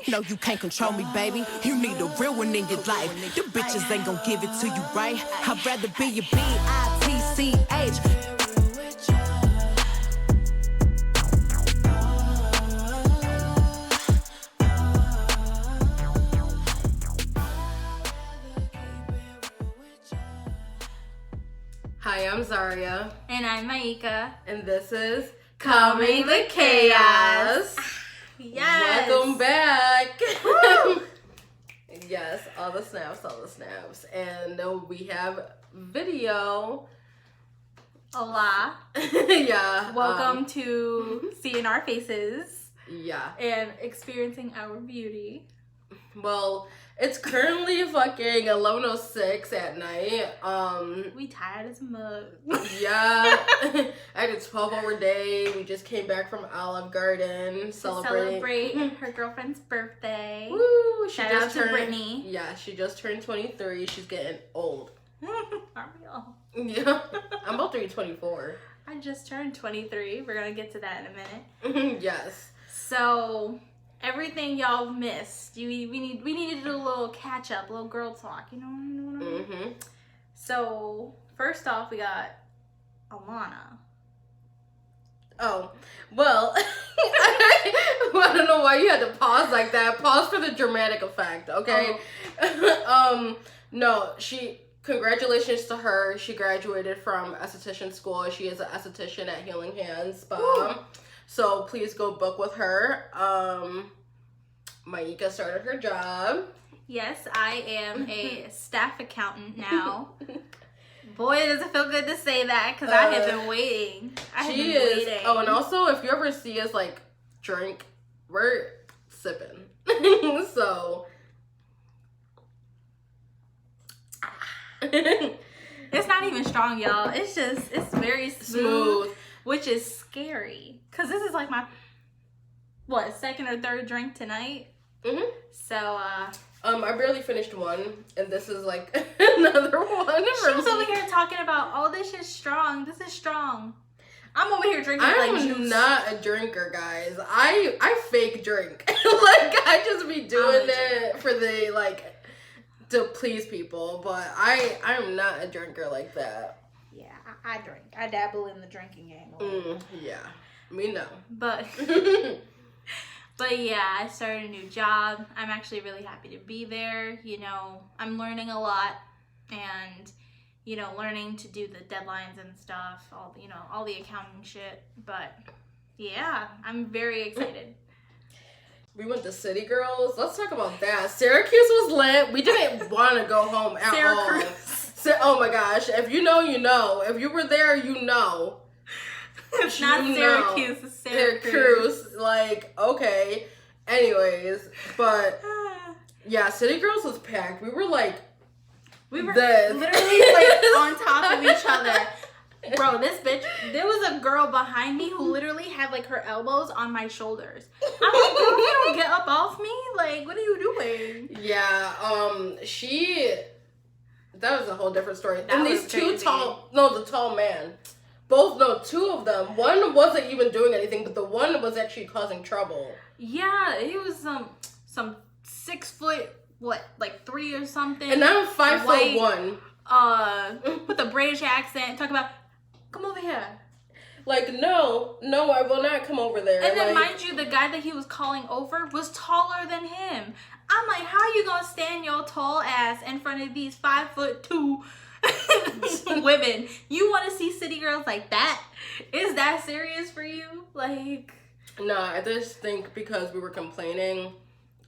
No, you can't control me, baby. You need a real one in your life. The bitches ain't gon' give it to you, right? I'd rather be your B-I-T-C-H. Hi, I'm Zaria. And I'm Maika. And this is Calmingthechaos. Yes. Welcome back. Yes, all the snaps. And we have video. Hola. Yeah. Welcome to seeing our faces. Yeah. And experiencing our beauty. Well, it's currently fucking 11:06 at night. We tired as a mug. Yeah. I had a 12-hour day. We just came back from Olive Garden celebrate her girlfriend's birthday. Woo! Shout out to Brittany. Yeah, she just turned 23. She's getting old. Aren't we all? Yeah. I'm about to be 24. I just turned 23. We're gonna get to that in a minute. Yes. So everything y'all missed. We needed to do a little catch up, a little girl talk. You know what I mean? Mm-hmm. So first off, we got Alana. Oh, well, I don't know why you had to pause like that. Pause for the dramatic effect, okay? Oh. No, congratulations to her. She graduated from esthetician school. She is an esthetician at Healing Hands Spa. Woo. So please go book with her. Maika started her job. Yes, I am a staff accountant now. Boy, does it feel good to say that because I have been waiting. Waiting. Oh, and also if you ever see us like drink, we're sipping. So it's not even strong, y'all. It's very smooth. Which is scary because this is like my second or third drink tonight. Mm-hmm. So I barely finished one, and this is like another one. She was over here talking about, oh, this is strong. This is strong. I'm over here drinking like juice. I'm not a drinker, guys. I fake drink. Like I just be doing it for the to please people, but I'm not a drinker like that. Yeah, I drink. I dabble in the drinking game a little bit. Yeah, me no. But yeah, I started a new job. I'm actually really happy to be there. You know, I'm learning a lot and, you know, learning to do the deadlines and stuff, all the accounting shit. But yeah, I'm very excited. We went to City Girls. Let's talk about that. Syracuse was lit. We didn't want to go home at all. Oh my gosh. If you know, you know. If you were there, you know. It's not Syracuse, it's Syracuse. Like, okay. Anyways, but yeah, City Girls was packed. We were literally like on top of each other. Bro, this bitch, there was a girl behind me who literally had like her elbows on my shoulders. I'm like, girl, you don't get up off me? Like, what are you doing? Yeah, that was a whole different story. That and was these crazy. the tall man. Two of them. One wasn't even doing anything, but the one was actually causing trouble. Yeah, he was some 6 foot, 3 or something. And I'm 5'1". With a British accent, talk about, come over here. Like, no, I will not come over there. And then, mind you, the guy that he was calling over was taller than him. I'm like, how are you gonna stand your tall ass in front of these 5'2" women? You want to see City Girls like that? Is that serious for you? Like, no, I just think because we were complaining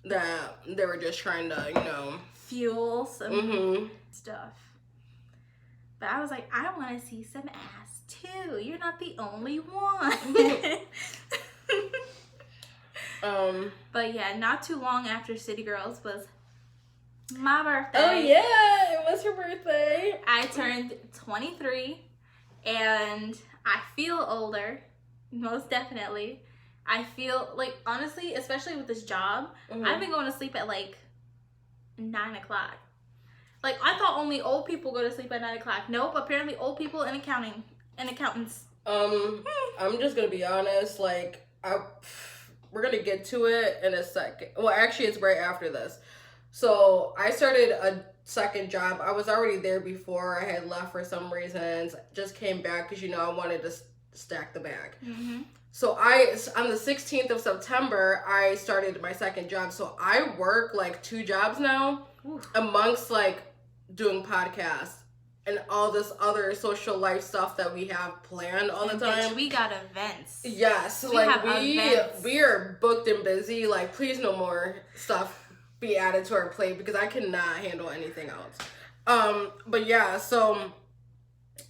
that they were just trying to, fuel some stuff. But I was like, I want to see some ass too. You're not the only one. But yeah, not too long after City Girls was my birthday. Oh yeah, it was her birthday. I turned 23 and I feel older, most definitely. I feel like, honestly, especially with this job, I've been going to sleep at 9 o'clock. Like, I thought only old people go to sleep at 9 o'clock. Nope, apparently old people in accountants. I'm just gonna be honest, we're gonna get to it in a second. Well, actually, it's right after this. So I started a second job. I was already there before. I had left for some reasons. Just came back because, you know, I wanted to stack the bag. Mm-hmm. So on the 16th of September, I started my second job. So I work like 2 jobs now. Ooh. Amongst like doing podcasts and all this other social life stuff that we have planned all the time. Bitch, we got events. Yes, we are booked and busy. Like, please no more stuff be added to our plate because I cannot handle anything else. But yeah, so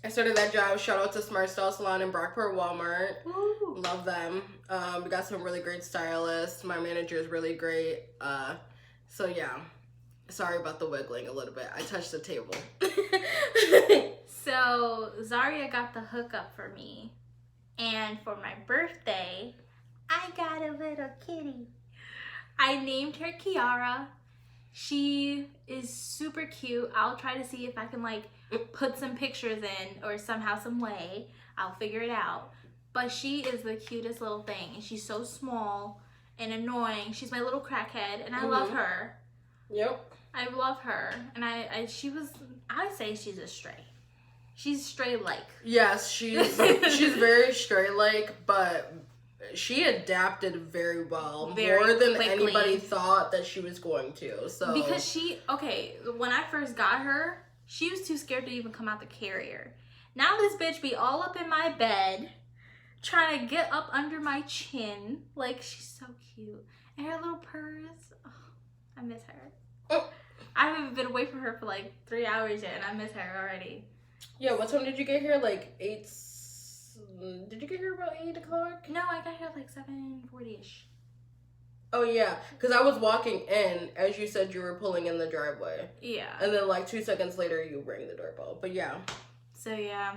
I started that job. Shout out to Smart Style Salon in Brockport, Walmart. Ooh. Love them. We got some really great stylists. My manager is really great. So yeah. Sorry about the wiggling a little bit. I touched the table. So Zaria got the hookup for me. And for my birthday, I got a little kitty. I named her Kiara. She is super cute. I'll try to see if I can like put some pictures in or somehow, some way. I'll figure it out. But she is the cutest little thing. And she's so small and annoying. She's my little crackhead and I love her. Yep. I love her. And I say she's a stray. She's stray-like. Yes, she's very stray-like, but she adapted very well, more than quickly. Anybody thought that she was going to. So because when I first got her, she was too scared to even come out the carrier. Now this bitch be all up in my bed, trying to get up under my chin. Like, she's so cute. And her little purrs. Oh, I miss her. Oh. I haven't been away from her for like 3 hours yet, and I miss her already. Yeah, what time did you get here? Like 8... Did you get here about 8 o'clock? No, I got here like 7:40ish. Oh yeah, because I was walking in as you said you were pulling in the driveway. Yeah. And then like 2 seconds later you rang the doorbell. But yeah. So yeah.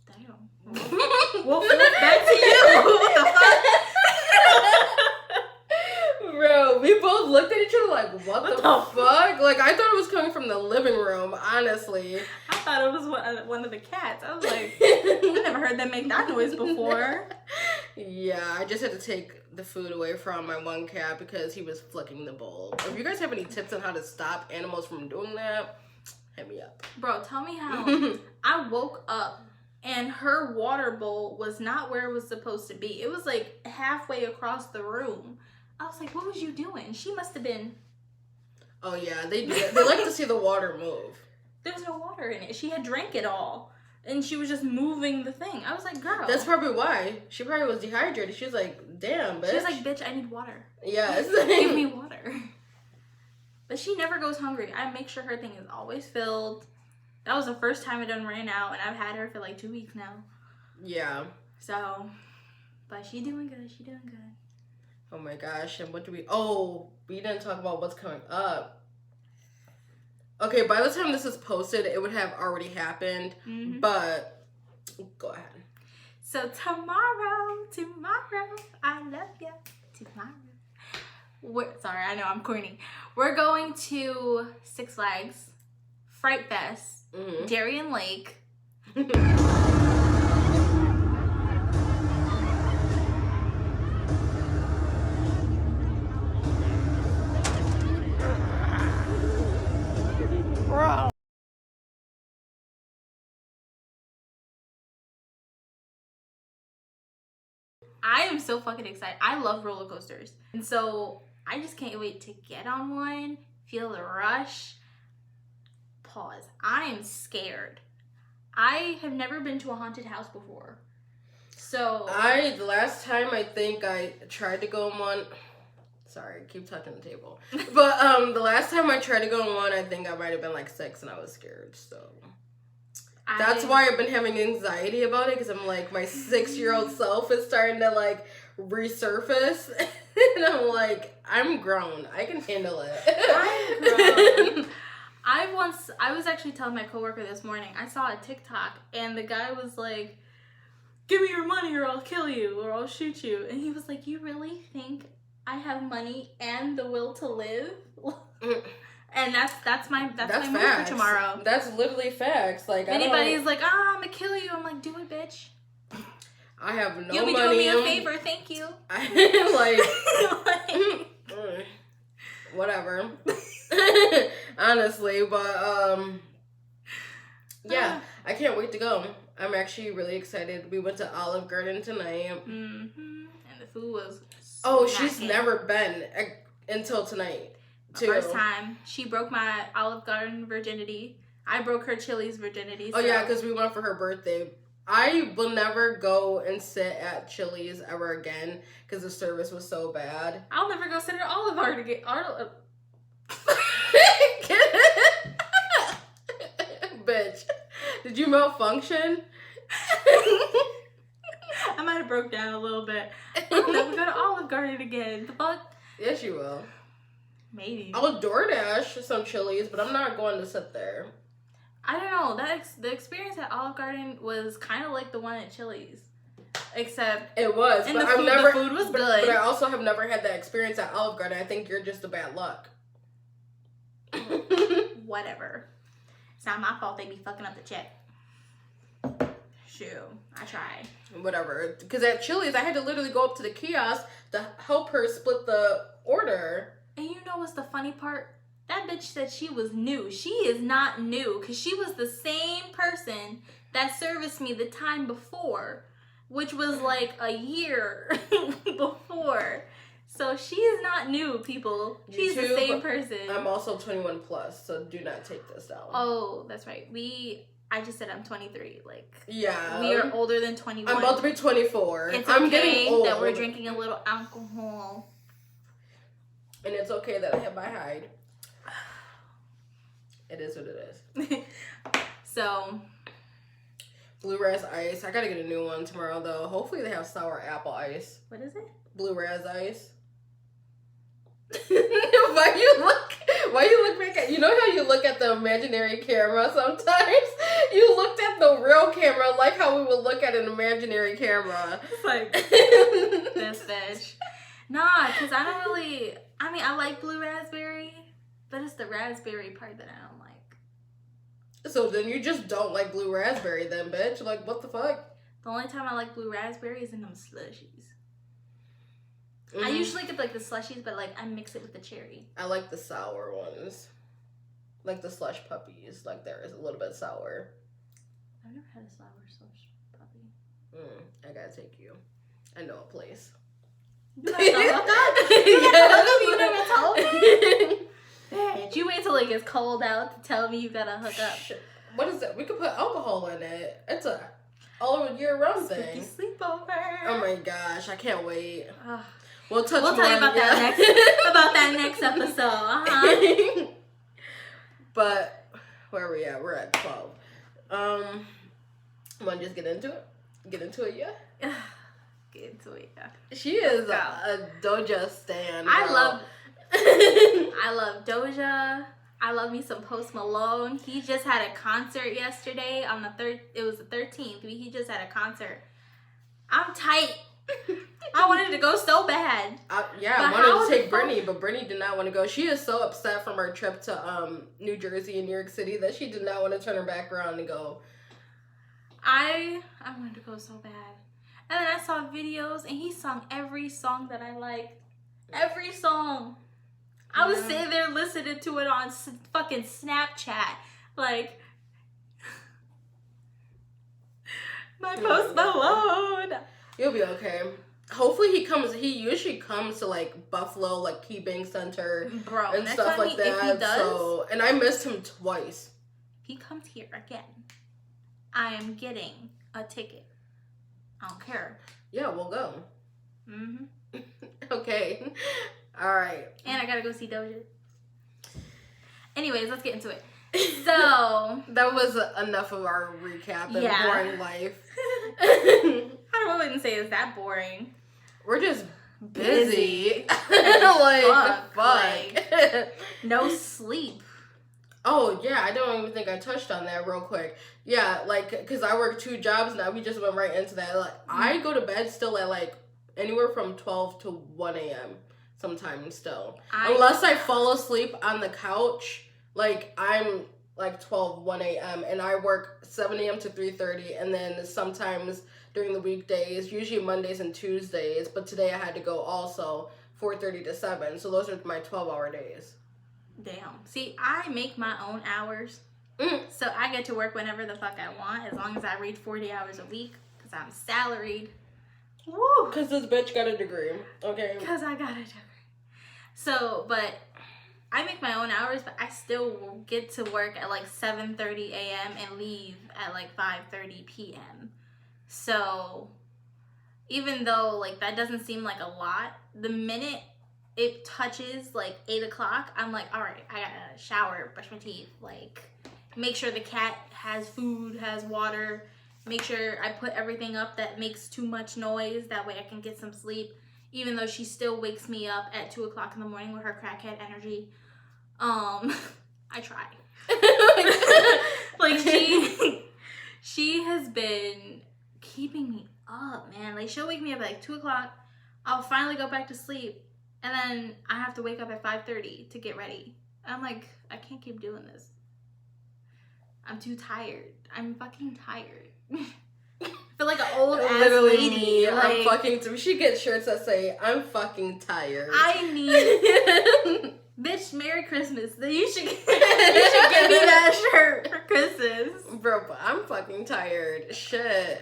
Damn. Well, back to you. What the fuck? Bro, we both looked at each other like, what the fuck? Like, I thought it was coming from the living room, honestly. I thought it was one of the cats. I was like, I never heard them make that noise before. Yeah, I just had to take the food away from my one cat because he was flicking the bowl. If you guys have any tips on how to stop animals from doing that, hit me up. Bro, tell me how. I woke up and her water bowl was not where it was supposed to be. It was like halfway across the room. I was like, what was you doing? She must have been... Oh, yeah, they do. They like to see the water move. There was no water in it. She had drank it all. And she was just moving the thing. I was like, girl. That's probably why. She probably was dehydrated. She was like, damn, bitch. She was like, bitch, I need water. Yes. Give me water. But she never goes hungry. I make sure her thing is always filled. That was the first time it done ran out. And I've had her for like 2 weeks now. Yeah. So, but she doing good. She doing good. Oh my gosh, and what do we didn't talk about what's coming up. Okay, by the time this is posted, it would have already happened, but go ahead. So tomorrow, I love you, tomorrow. Sorry, I know I'm corny. We're going to Six Flags, Fright Fest, Darien Lake. I am so fucking excited. I love roller coasters. And so I just can't wait to get on one, feel the rush. Pause. I am scared. I have never been to a haunted house before. So the last time I think I tried to go on one, sorry, I keep touching the table. But the last time I tried to go on one, I think I might have been like 6 and I was scared, so that's why I've been having anxiety about it, because I'm like, my 6-year-old self is starting to like resurface. And I'm like, I'm grown. I can handle it. I'm grown. I was actually telling my coworker this morning, I saw a TikTok and the guy was like, give me your money or I'll kill you or I'll shoot you. And he was like, you really think I have money and the will to live? And that's my move for tomorrow. That's literally facts. Like, if anybody's like, I'm gonna kill you, I'm like, do it, bitch. I have no money. You'll be doing me a favor, thank you. Whatever. Honestly, but yeah, I can't wait to go. I'm actually really excited. We went to Olive Garden tonight. And the food was she's never been until tonight. The first time. She broke my Olive Garden virginity. I broke her Chili's virginity. Oh, yeah, because we went for her birthday. I will never go and sit at Chili's ever again because the service was so bad. I'll never go sit at Olive Garden again. Bitch, did you malfunction? I might have broke down a little bit. I'll never go to Olive Garden again. The fuck? Yes, you will. Maybe. I'll DoorDash some Chili's, but I'm not going to sit there. I don't know. The experience at Olive Garden was kind of like the one at Chili's, except it was. And but the food was good. But I also have never had that experience at Olive Garden. I think you're just a bad luck. Whatever. It's not my fault they be fucking up the check. Shoot, I tried. Whatever. Because at Chili's, I had to literally go up to the kiosk to help her split the order. And you know what's the funny part? That bitch said she was new. She is not new because she was the same person that serviced me the time before, which was like a year before. So she is not new, people. She's the same person. I'm also 21 plus, so do not take this down. Oh, that's right. I just said I'm 23. Like, yeah, we are older than 21. I'm about to be 24. It's I'm okay getting old. that we're drinking a little alcohol. And it's okay that I have my Hyde. It is what it is. So, Blue Raz Ice. I gotta get a new one tomorrow, though. Hopefully they have sour apple ice. What is it? Blue Raz Ice. Why you look back at, you know how you look at the imaginary camera sometimes? You looked at the real camera like how we would look at an imaginary camera. It's like, this bitch. Nah, because I don't really, I like blue raspberry, but it's the raspberry part that I don't like. So then you just don't like blue raspberry then, bitch. Like, what the fuck? The only time I like blue raspberry is in them slushies. Mm-hmm. I usually get like the slushies, but like I mix it with the cherry. I like the sour ones. Like the slush puppies. Like there is a little bit sour. I've never had a sour slush puppy. I gotta take you. I know a place. You guys know about that? You never told me? Bitch, you wait till it gets cold out to tell me you gotta hook up. What is that? We could put alcohol in it. It's a all year round thing. Sleepover. Oh my gosh, I can't wait. We'll tell you about that next episode. But where are we at? We're at 12. Want to just get into it? Get into it, yeah. Get into it, yeah. She is a Doja stan. I love Doja. I love me some Post Malone. He just had a concert yesterday on the it was the 13th. He just had a concert. I'm tight. I wanted to go so bad. I wanted to take Brittany, but Brittany did not want to go. She is so upset from her trip to New Jersey and New York City that she did not want to turn her back around and go. I wanted to go so bad. And then I saw videos and he sung every song that I liked. Every song. I was sitting there listening to it on fucking Snapchat. Like, my Post Malone. You'll be okay. Hopefully he usually comes to like Buffalo, like Key Bank Center, bro, and stuff like that. If he does, and I missed him twice. If he comes here again, I am getting a ticket. I don't care. Yeah, we'll go. Mm-hmm. Okay. All right. And I gotta go see Doja. Anyways, let's get into it. So that was enough of our recap of boring life. I wouldn't say it's that boring. We're just busy. Like, fuck. No sleep. Oh, yeah. I don't even think I touched on that real quick. Yeah, like, because I work 2 jobs now. We just went right into that. Like, I go to bed still at, like, anywhere from 12 to 1 a.m. sometimes still. Unless I fall asleep on the couch, like, I'm, like, 1 a.m. And I work 7 a.m. to 3:30. And then sometimes during the weekdays, usually Mondays and Tuesdays, but today I had to go also 4:30 to 7, so those are my 12-hour days. Damn. See, I make my own hours, so I get to work whenever the fuck I want, as long as I read 40 hours a week, because I'm salaried. Woo! Because this bitch got a degree, okay? Because I got a degree. So, but I make my own hours, but I still will get to work at like 7:30 a.m. and leave at like 5:30 p.m. So, even though like that doesn't seem like a lot, the minute it touches like 8 o'clock, I'm like, all right, I gotta shower, brush my teeth, like make sure the cat has food, has water, make sure I put everything up that makes too much noise, that way I can get some sleep, even though she still wakes me up at 2 o'clock in the morning with her crackhead energy. I try. Like she has been keeping me up, man. Like she'll wake me up at like 2 o'clock. I'll finally go back to sleep, and then I have to wake up at 5:30 to get ready. I'm like, I can't keep doing this. I'm too tired. I'm fucking tired. I feel like an old ass lady. Me. Like, I'm fucking. We should get shirts that say "I'm fucking tired." I need. Bitch, Merry Christmas. You should give me that shirt for Christmas. Bro, but I'm fucking tired. Shit.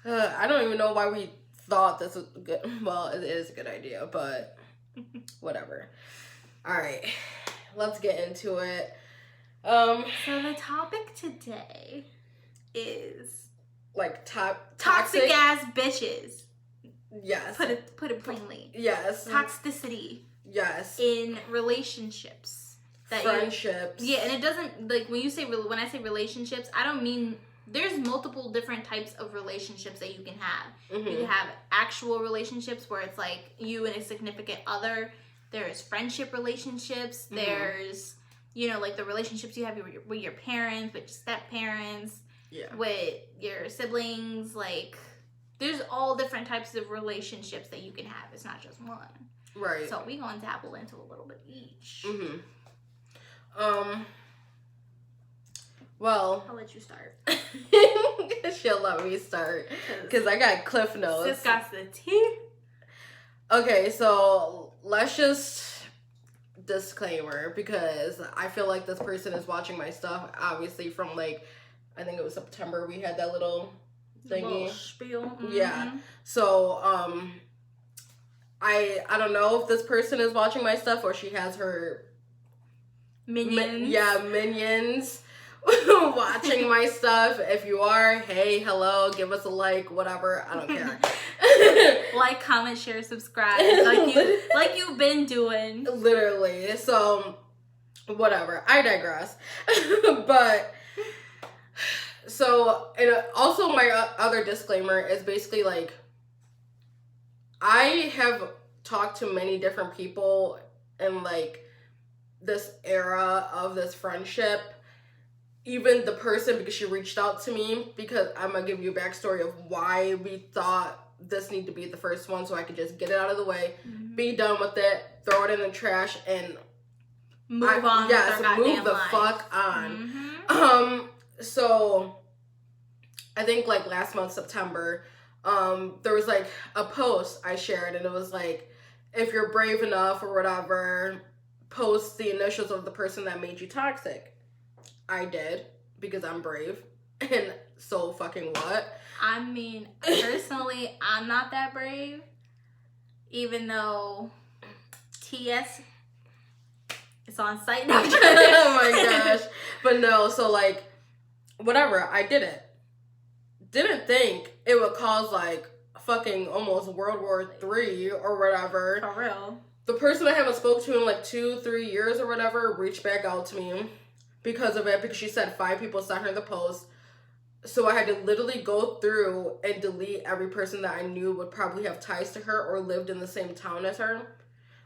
I don't even know why we thought this was good. Well, it is a good idea, but whatever. Alright. Let's get into it. So the topic today is like toxic ass bitches. Yes. Put it plainly. Yes. Toxicity. Yes. In relationships. Friendships. Yeah, and it doesn't, like, when I say relationships, I don't mean, there's multiple different types of relationships that you can have. Mm-hmm. You can have actual relationships where it's like you and a significant other. There's friendship relationships. Mm-hmm. There's, you know, like the relationships you have with your parents, with your step-parents, with your siblings. Like, there's all different types of relationships that you can have. It's not just one. Right. So we're going to dabble into a little bit each. Mm-hmm. Well, I'll let you start. She'll let me start because I got cliff notes. Sis got the tea. Okay, so let's just disclaimer, because I feel like this person is watching my stuff. Obviously, from like I think it was September, we had that little thingy. Little spiel. Mm-hmm. Yeah. So I don't know if this person is watching my stuff or she has her minions. Minions watching my stuff. If you are, hey, hello, give us a like, whatever. I don't care. Like, comment, share, subscribe, like you've been doing. Literally. So, whatever. I digress. But so, and also my other disclaimer is basically like, I have talked to many different people in like this era of this friendship. Even the person, because she reached out to me, because I'm gonna give you a backstory of why we thought this needed to be the first one, so I could just get it out of the way, be done with it, throw it in the trash, and move on. Yes, move the fuck on. So I think like last month, September, there was like a post I shared, and it was like, if you're brave enough or whatever, post the initials of the person that made you toxic. I did, because I'm brave, and so fucking what? I mean, personally, I'm not that brave, even though TS is on site now. Oh my gosh. But no, so like, whatever, I did it. Didn't think it would cause like fucking almost World War III or whatever. For real. The person I haven't spoke to in like 2-3 years or whatever reached back out to me because of it, because she said 5 people sent her the post. So I had to literally go through and delete every person that I knew would probably have ties to her or lived in the same town as her.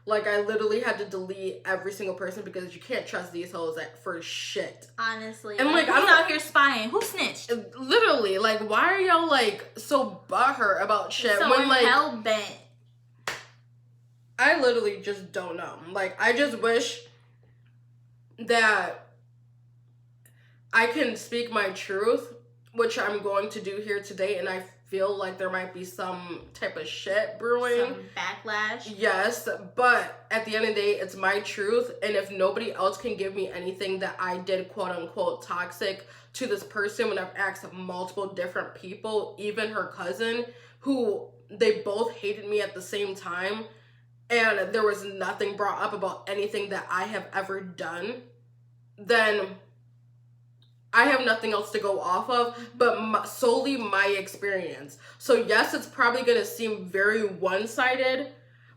Like, I literally had to delete every single person because you can't trust these hoes for shit. Honestly. And like, who's I'm out here spying? Who snitched? Literally, like, why are y'all like so butthurt about shit? So when like hell bent. I literally just don't know. Like, I just wish that I can speak my truth, which I'm going to do here today, and I feel like there might be some type of shit brewing. Some backlash. Yes, but at the end of the day, it's my truth. And if nobody else can give me anything that I did, quote unquote, toxic to this person, when I've asked multiple different people, even her cousin, who they both hated me at the same time, and there was nothing brought up about anything that I have ever done, then I have nothing else to go off of but solely my experience. So yes, it's probably going to seem very one-sided,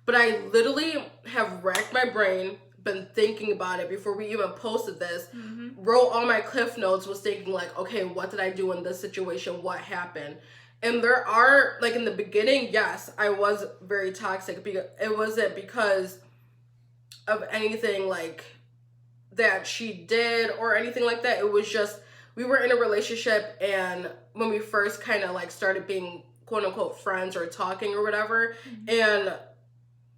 but I literally have racked my brain, been thinking about it before we even posted this, wrote all my cliff notes, was thinking like, okay, what did I do in this situation? What happened? And there are, like, in the beginning, yes, I was very toxic. It wasn't because of anything, like, that she did or anything like that. It was just, we were in a relationship, and when we first kind of, like, started being, quote-unquote, friends or talking or whatever, and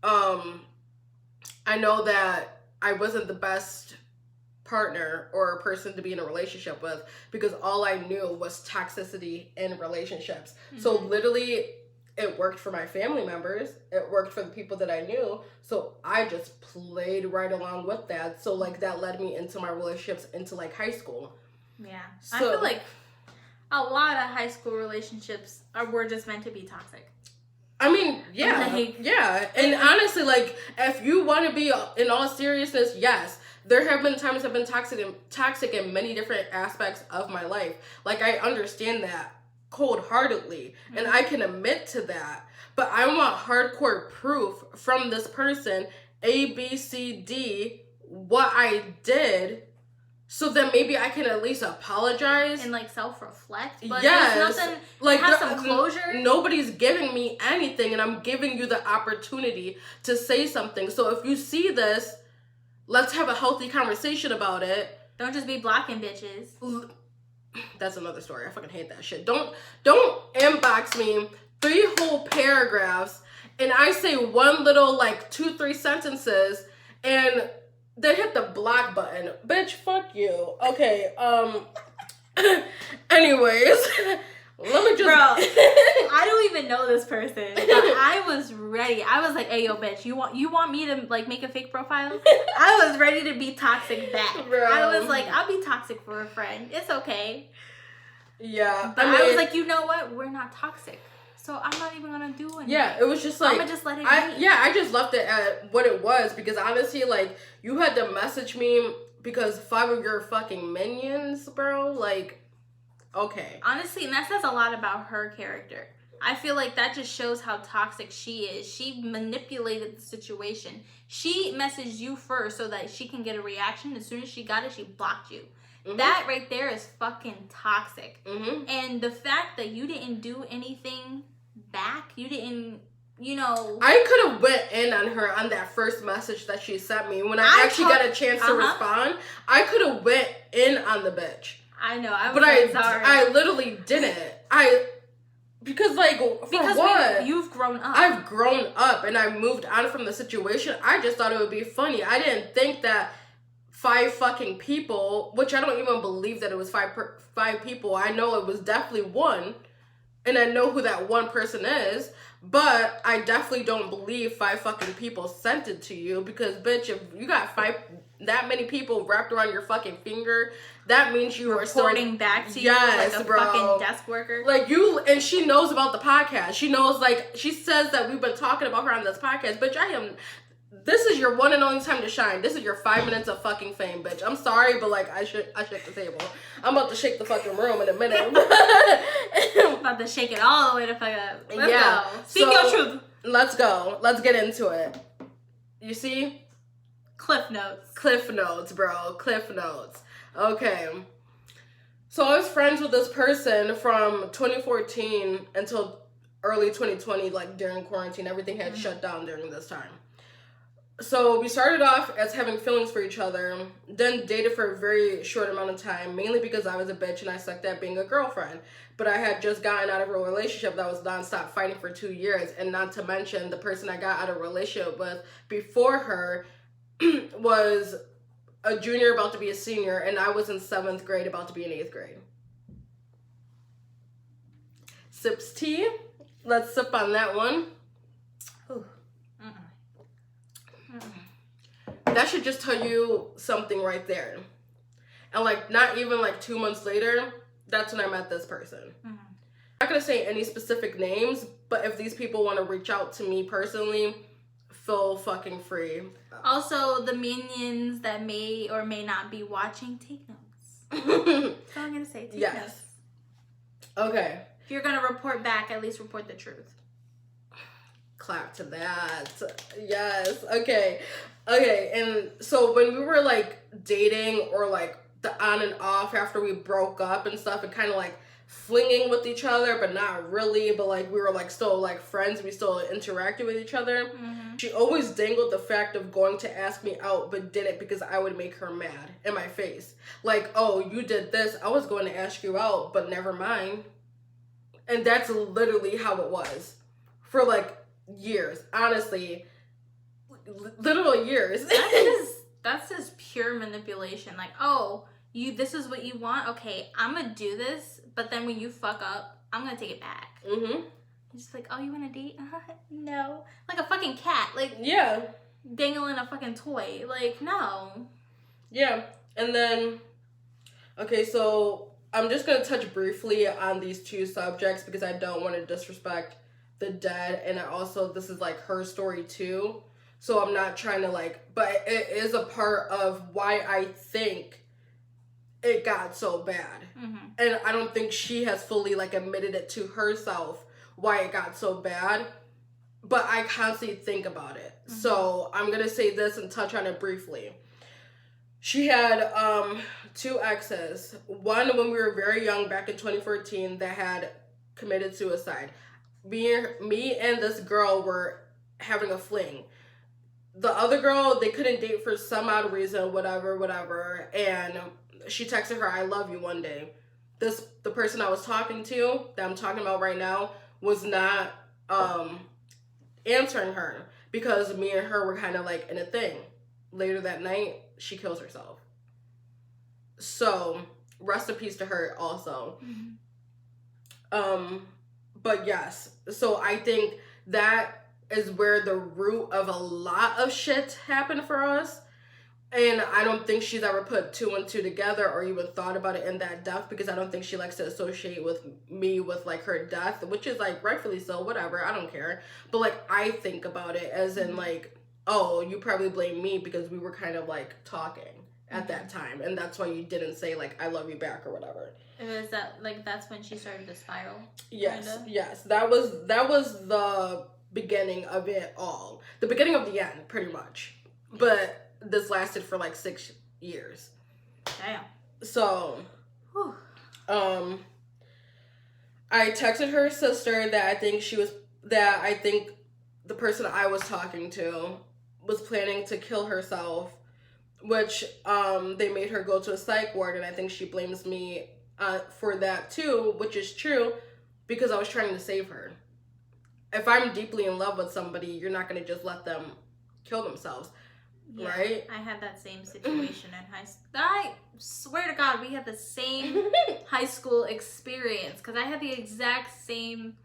I know that I wasn't the best partner or person to be in a relationship with, because all I knew was toxicity in relationships. So literally, it worked for my family members, it worked for the people that I knew, so I just played right along with that. So like that led me into my relationships into like high school. Yeah. So, I feel like a lot of high school relationships were just meant to be toxic. I mean, yeah, yeah. And honestly, like, if you want to be in all seriousness, yes, there have been times I've been toxic in many different aspects of my life. Like, I understand that cold-heartedly, and I can admit to that. But I want hardcore proof from this person, A, B, C, D, what I did, so that maybe I can at least apologize. And, like, self-reflect. But yes. there's nothing, like, have some closure. Nobody's giving me anything, and I'm giving you the opportunity to say something. So if you see this, let's have a healthy conversation about it. Don't just be blocking bitches. That's another story. I fucking hate that shit. Don't inbox me 3 whole paragraphs, and I say one little, like, 2-3 sentences, and then hit the block button. Bitch, fuck you. Okay, anyways, let me just... Bro, I don't even know this person, but I was ready. I was like, hey, yo, bitch, you want me to, like, make a fake profile? I was ready to be toxic back. Bro. I was like, I'll be toxic for a friend. It's okay. Yeah. But I was like, you know what? We're not toxic. So I'm not even gonna do anything. Yeah, it was just like... I'm gonna just let it be. I just left it at what it was, because honestly, like, you had to message me because 5 of your fucking minions, bro, like, okay. Honestly, and that says a lot about her character. I feel like that just shows how toxic she is. She manipulated the situation. She messaged you first so that she can get a reaction. As soon as she got it, she blocked you. That right there is fucking toxic. And the fact that you didn't do anything back, you didn't, you know... I could have went in on her on that first message that she sent me. When I actually got a chance to respond, I could have went in on the bitch. I know, I was but like, sorry. I literally didn't. Because what? You've grown up. I've grown up and I moved on from the situation. I just thought it would be funny. I didn't think that 5 fucking people, which I don't even believe that it was 5 people. I know it was definitely 1, and I know who that 1 person is, but I definitely don't believe 5 fucking people sent it to you, because bitch, if you got that many people wrapped around your fucking finger, that means you are reporting back to you like a fucking desk worker. Like, you, and she knows about the podcast. She knows, like, she says that we've been talking about her on this podcast. Bitch, this is your one and only time to shine. This is your 5 minutes of fucking fame, bitch. I'm sorry, but, like, I shake the table. I'm about to shake the fucking room in a minute. I'm about to shake it all the way to fuck up. Let's go. Speak your truth. Let's go. Let's get into it. You see? Cliff notes. Cliff notes, bro. Cliff notes. Okay. So I was friends with this person from 2014 until early 2020, like during quarantine. Everything had shut down during this time. So we started off as having feelings for each other, then dated for a very short amount of time, mainly because I was a bitch and I sucked at being a girlfriend. But I had just gotten out of a relationship that was nonstop fighting for 2 years, and not to mention the person I got out of a relationship with before her was a junior about to be a senior, and I was in 7th grade about to be in 8th grade. sips tea. Let's sip on that one. Ooh. That should just tell you something right there. And like not even like 2 months later, that's when I met this person. I'm not gonna say any specific names, but if these people want to reach out to me personally, feel fucking free. Also, the minions that may or may not be watching, take notes. That's all I'm gonna say. Take notes. Okay. If you're gonna report back, at least report the truth. Clap to that. Yes. Okay. And so when we were like dating or like the on and off after we broke up and stuff, and kind of like flinging with each other, but not really, but like we were like still like friends, we still interacted with each other. She always dangled the fact of going to ask me out, but did it because I would make her mad in my face. Like, oh, you did this, I was going to ask you out, but never mind. And that's literally how it was for like years, honestly, literal years. That's just pure manipulation. Like, oh, this is what you want? Okay, I'm gonna do this, but then when you fuck up, I'm gonna take it back. It's just like, oh, you want to date? No. Like a fucking cat. Like, yeah, dangling a fucking toy. Like, no. Yeah. And then, okay, so I'm just gonna touch briefly on these two subjects because I don't want to disrespect the dead, and this is like her story too, so I'm not trying to like, but it is a part of why I think it got so bad. And I don't think she has fully like admitted it to herself why it got so bad, but I constantly think about it. So I'm gonna say this and touch on it briefly. She had 2 exes, one when we were very young back in 2014 that had committed suicide. Me and this girl were having a fling. The other girl, they couldn't date for some odd reason, whatever, and she texted her, I love you, one day. The person I was talking to, that I'm talking about right now, was not answering her because me and her were kind of like in a thing. Later that night, she kills herself. So, rest in peace to her also. But yes, so I think that is where the root of a lot of shit happened for us. And I don't think she's ever put 2 and 2 together or even thought about it in that depth, because I don't think she likes to associate with me with like her death, which is like rightfully so, whatever, I don't care. But like I think about it as in like, oh, you probably blame me because we were kind of like talking at that time, and that's why you didn't say like I love you back or whatever. Was that like that's when she started to spiral? Yes, kinda? yes. That was the beginning of it all. The beginning of the end, pretty much. But this lasted for like 6 years. Damn. So, I texted her sister that I think the person I was talking to was planning to kill herself, which they made her go to a psych ward, and I think she blames me for that too, which is true, because I was trying to save her. If I'm deeply in love with somebody, you're not going to just let them kill themselves. Yeah, right? I had that same situation in high school. I swear to God, we had the same high school experience, because I had the exact same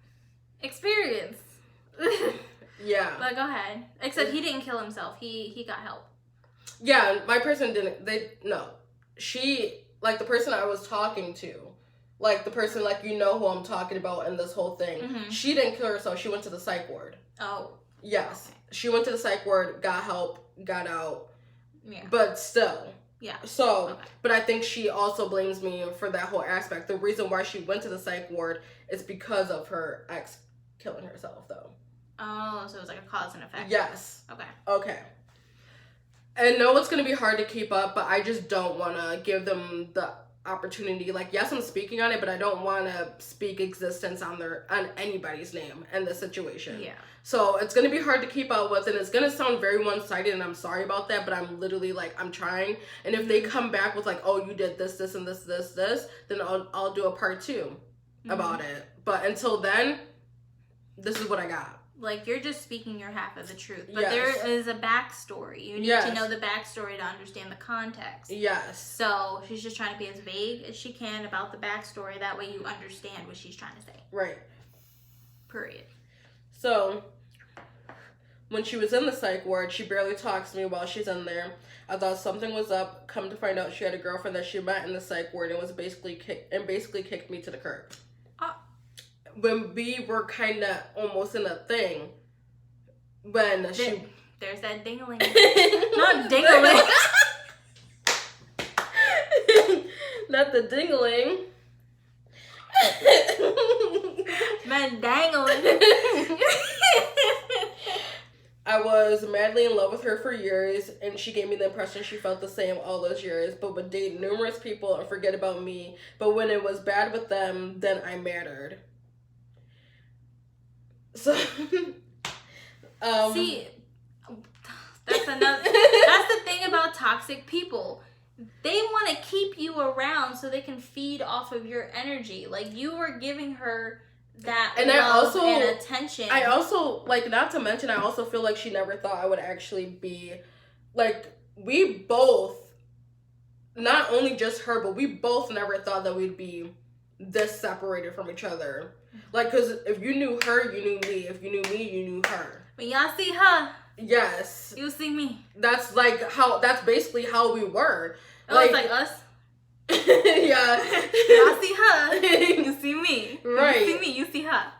experience. Yeah. But go ahead. Except he didn't kill himself. He got help. Yeah, my person didn't. She, like the person I was talking to, like the person, like, you know who I'm talking about in this whole thing, she didn't kill herself. She went to the psych ward. Oh. Yes. Okay. She went to the psych ward, got help, got out. Yeah. But still. Yeah. So, but I think she also blames me for that whole aspect. The reason why she went to the psych ward is because of her ex killing herself, though. Oh, so it was like a cause and effect. Yes. Okay. I know it's going to be hard to keep up, but I just don't want to give them the opportunity. Like, yes, I'm speaking on it, but I don't want to speak existence on anybody's name in this situation. Yeah. So it's going to be hard to keep up with, and it's going to sound very one-sided, and I'm sorry about that, but I'm literally, like, I'm trying. And if they come back with, like, oh, you did this, and this, then I'll do a part 2 about it. But until then, this is what I got. Like, you're just speaking your half of the truth. But there is a backstory. You need to know the backstory to understand the context. Yes. So, she's just trying to be as vague as she can about the backstory. That way you understand what she's trying to say. Right. Period. So, when she was in the psych ward, she barely talks to me while she's in there. I thought something was up. Come to find out, she had a girlfriend that she met in the psych ward and was basically kicked me to the curb. When we were kind of almost in a thing, when there's that dingling, not dingling, not the dingling, man, dangling. I was madly in love with her for years, and she gave me the impression she felt the same all those years, but would date numerous people and forget about me. But when it was bad with them, then I mattered. So, see, that's the thing about toxic people. They want to keep you around so they can feed off of your energy. Like, you were giving her that and love and attention. I also, like, not to mention, I also feel like she never thought I would actually be, like, we both, not only just her, but we both never thought that we'd be this separated from each other. Like, because if you knew her, you knew me. If you knew me, you knew her. When y'all see her, yes, you see me. That's basically how we were. Oh, it's like us. Yeah. Y'all see her, you see me. Right. You see me, you see her.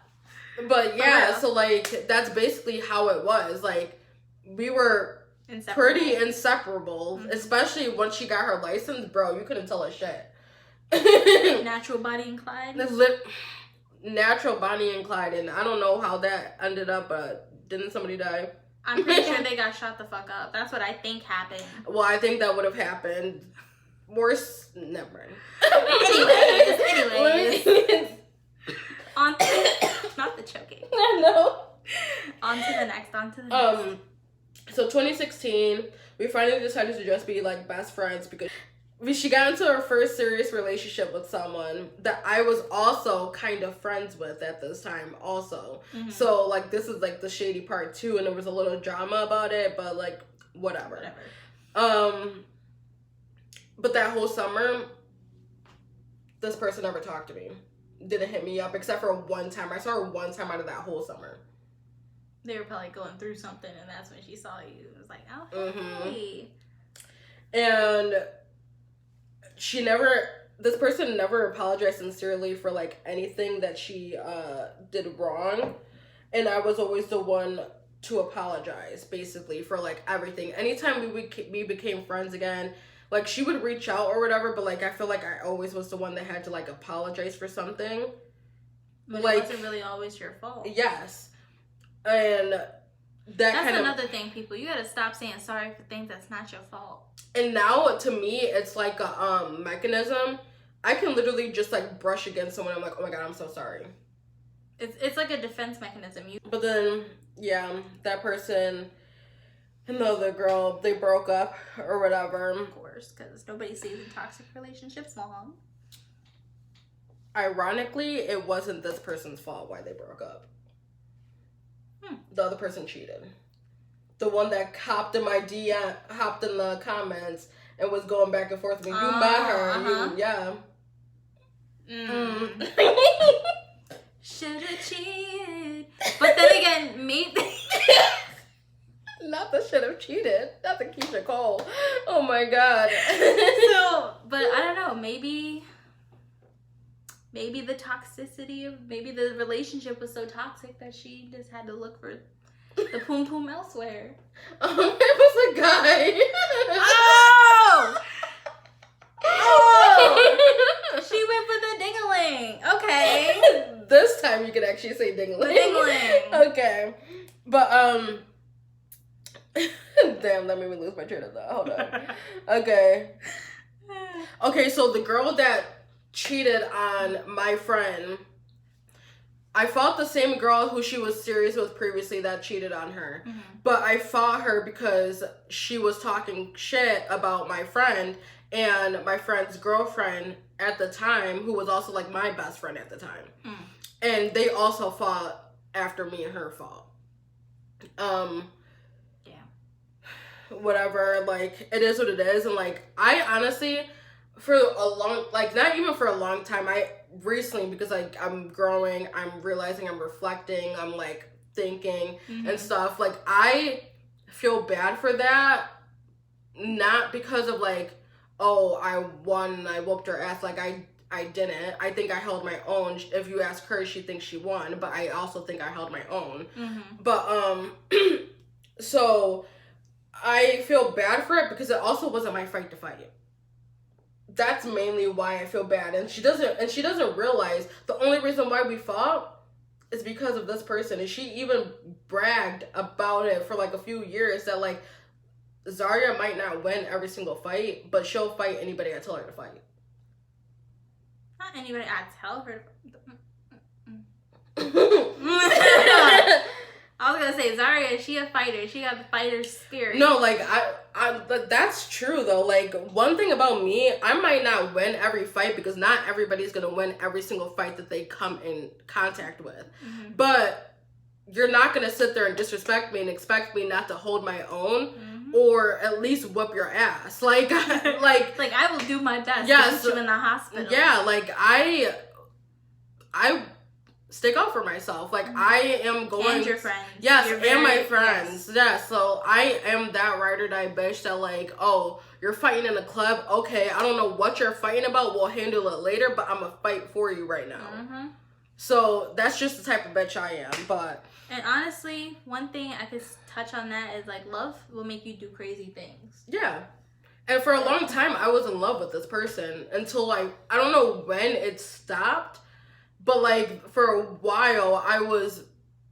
But yeah, so like that's basically how it was. Like we were pretty inseparable, especially once she got her license, bro. You couldn't tell a shit. Natural Bonnie and Clyde. Natural Bonnie and Clyde, and I don't know how that ended up, but didn't somebody die? I'm pretty sure they got shot the fuck up. That's what I think happened. Well, I think that would have happened. Worse, never mind. Anyways. On to, not the choking. No. On to the next. So 2016, we finally decided to just be like best friends because she got into her first serious relationship with someone that I was also kind of friends with at this time also. Mm-hmm. So like this is like the shady part too, and there was a little drama about it, but like whatever. But that whole summer, this person never talked to me. Didn't hit me up except for one time. I saw her one time out of that whole summer. They were probably going through something, and that's when she saw you. It was like, oh, hey. Mm-hmm. And this person never apologized sincerely for like anything that she did wrong. And I was always the one to apologize basically for like everything. Anytime we became friends again, like she would reach out or whatever, but like I feel like I always was the one that had to like apologize for something. But like, it wasn't really always your fault. Yes. And that's another thing, people. You gotta stop saying sorry for things that's not your fault. And now to me it's like a mechanism. I can literally just like brush against someone. I'm like, oh my god, I'm so sorry. It's like a defense mechanism. But then yeah, that person and the other girl, they broke up or whatever. Of course, because nobody stays in toxic relationships long. Ironically, it wasn't this person's fault why they broke up. The other person cheated. The one that hopped in my DM, hopped in the comments and was going back and forth with me. You met her. Yeah. Should've cheated. But then again, maybe... Not the should've cheated. Not the Keisha Cole. Oh my god. But I don't know. Maybe the toxicity of... Maybe the relationship was so toxic that she just had to look for the poom poom elsewhere. It was a guy. Oh! She went for the ding-a-ling. Okay. This time you can actually say ding-a-ling. The ding-a-ling. Okay. But, damn, that made me lose my train of thought. Hold on. Okay, so the girl that cheated on my friend, I fought the same girl who she was serious with previously that cheated on her. Mm-hmm. But I fought her because she was talking shit about my friend and my friend's girlfriend at the time, who was also like my best friend at the time. Mm. And they also fought after me and her fought. Whatever, like, it is what it is. And like, I honestly, for a long, like, not even for a long time. I recently, because like I'm growing, I'm realizing, I'm reflecting, I'm like thinking and stuff. Like, I feel bad for that, not because of like, oh, I won, I whooped her ass. Like, I didn't. I think I held my own. If you ask her, she thinks she won, but I also think I held my own. But so I feel bad for it because it also wasn't my fight to fight. That's mainly why I feel bad, and she doesn't realize the only reason why we fought is because of this person, and she even bragged about it for like a few years that like Zarya might not win every single fight, but she'll fight anybody I tell her to fight. Not anybody I tell her to. I was gonna say, Zarya, she a fighter. She got the fighter spirit. No, like, that's true, though. Like, one thing about me, I might not win every fight because not everybody's gonna win every single fight that they come in contact with. But you're not gonna sit there and disrespect me and expect me not to hold my own or at least whoop your ass. Like, like I will do my best to put you in the hospital. Yeah, like, I stick up for myself. Like, I am going... And your friends. Yes, and my friends. Yes, so I am that ride or die bitch that like, oh, you're fighting in a club? Okay, I don't know what you're fighting about. We'll handle it later, but I'm gonna fight for you right now. So that's just the type of bitch I am, but... And honestly, one thing I could touch on that is like, love will make you do crazy things. Yeah. And for a long time, I was in love with this person until like, I don't know when it stopped. But, like, for a while, I was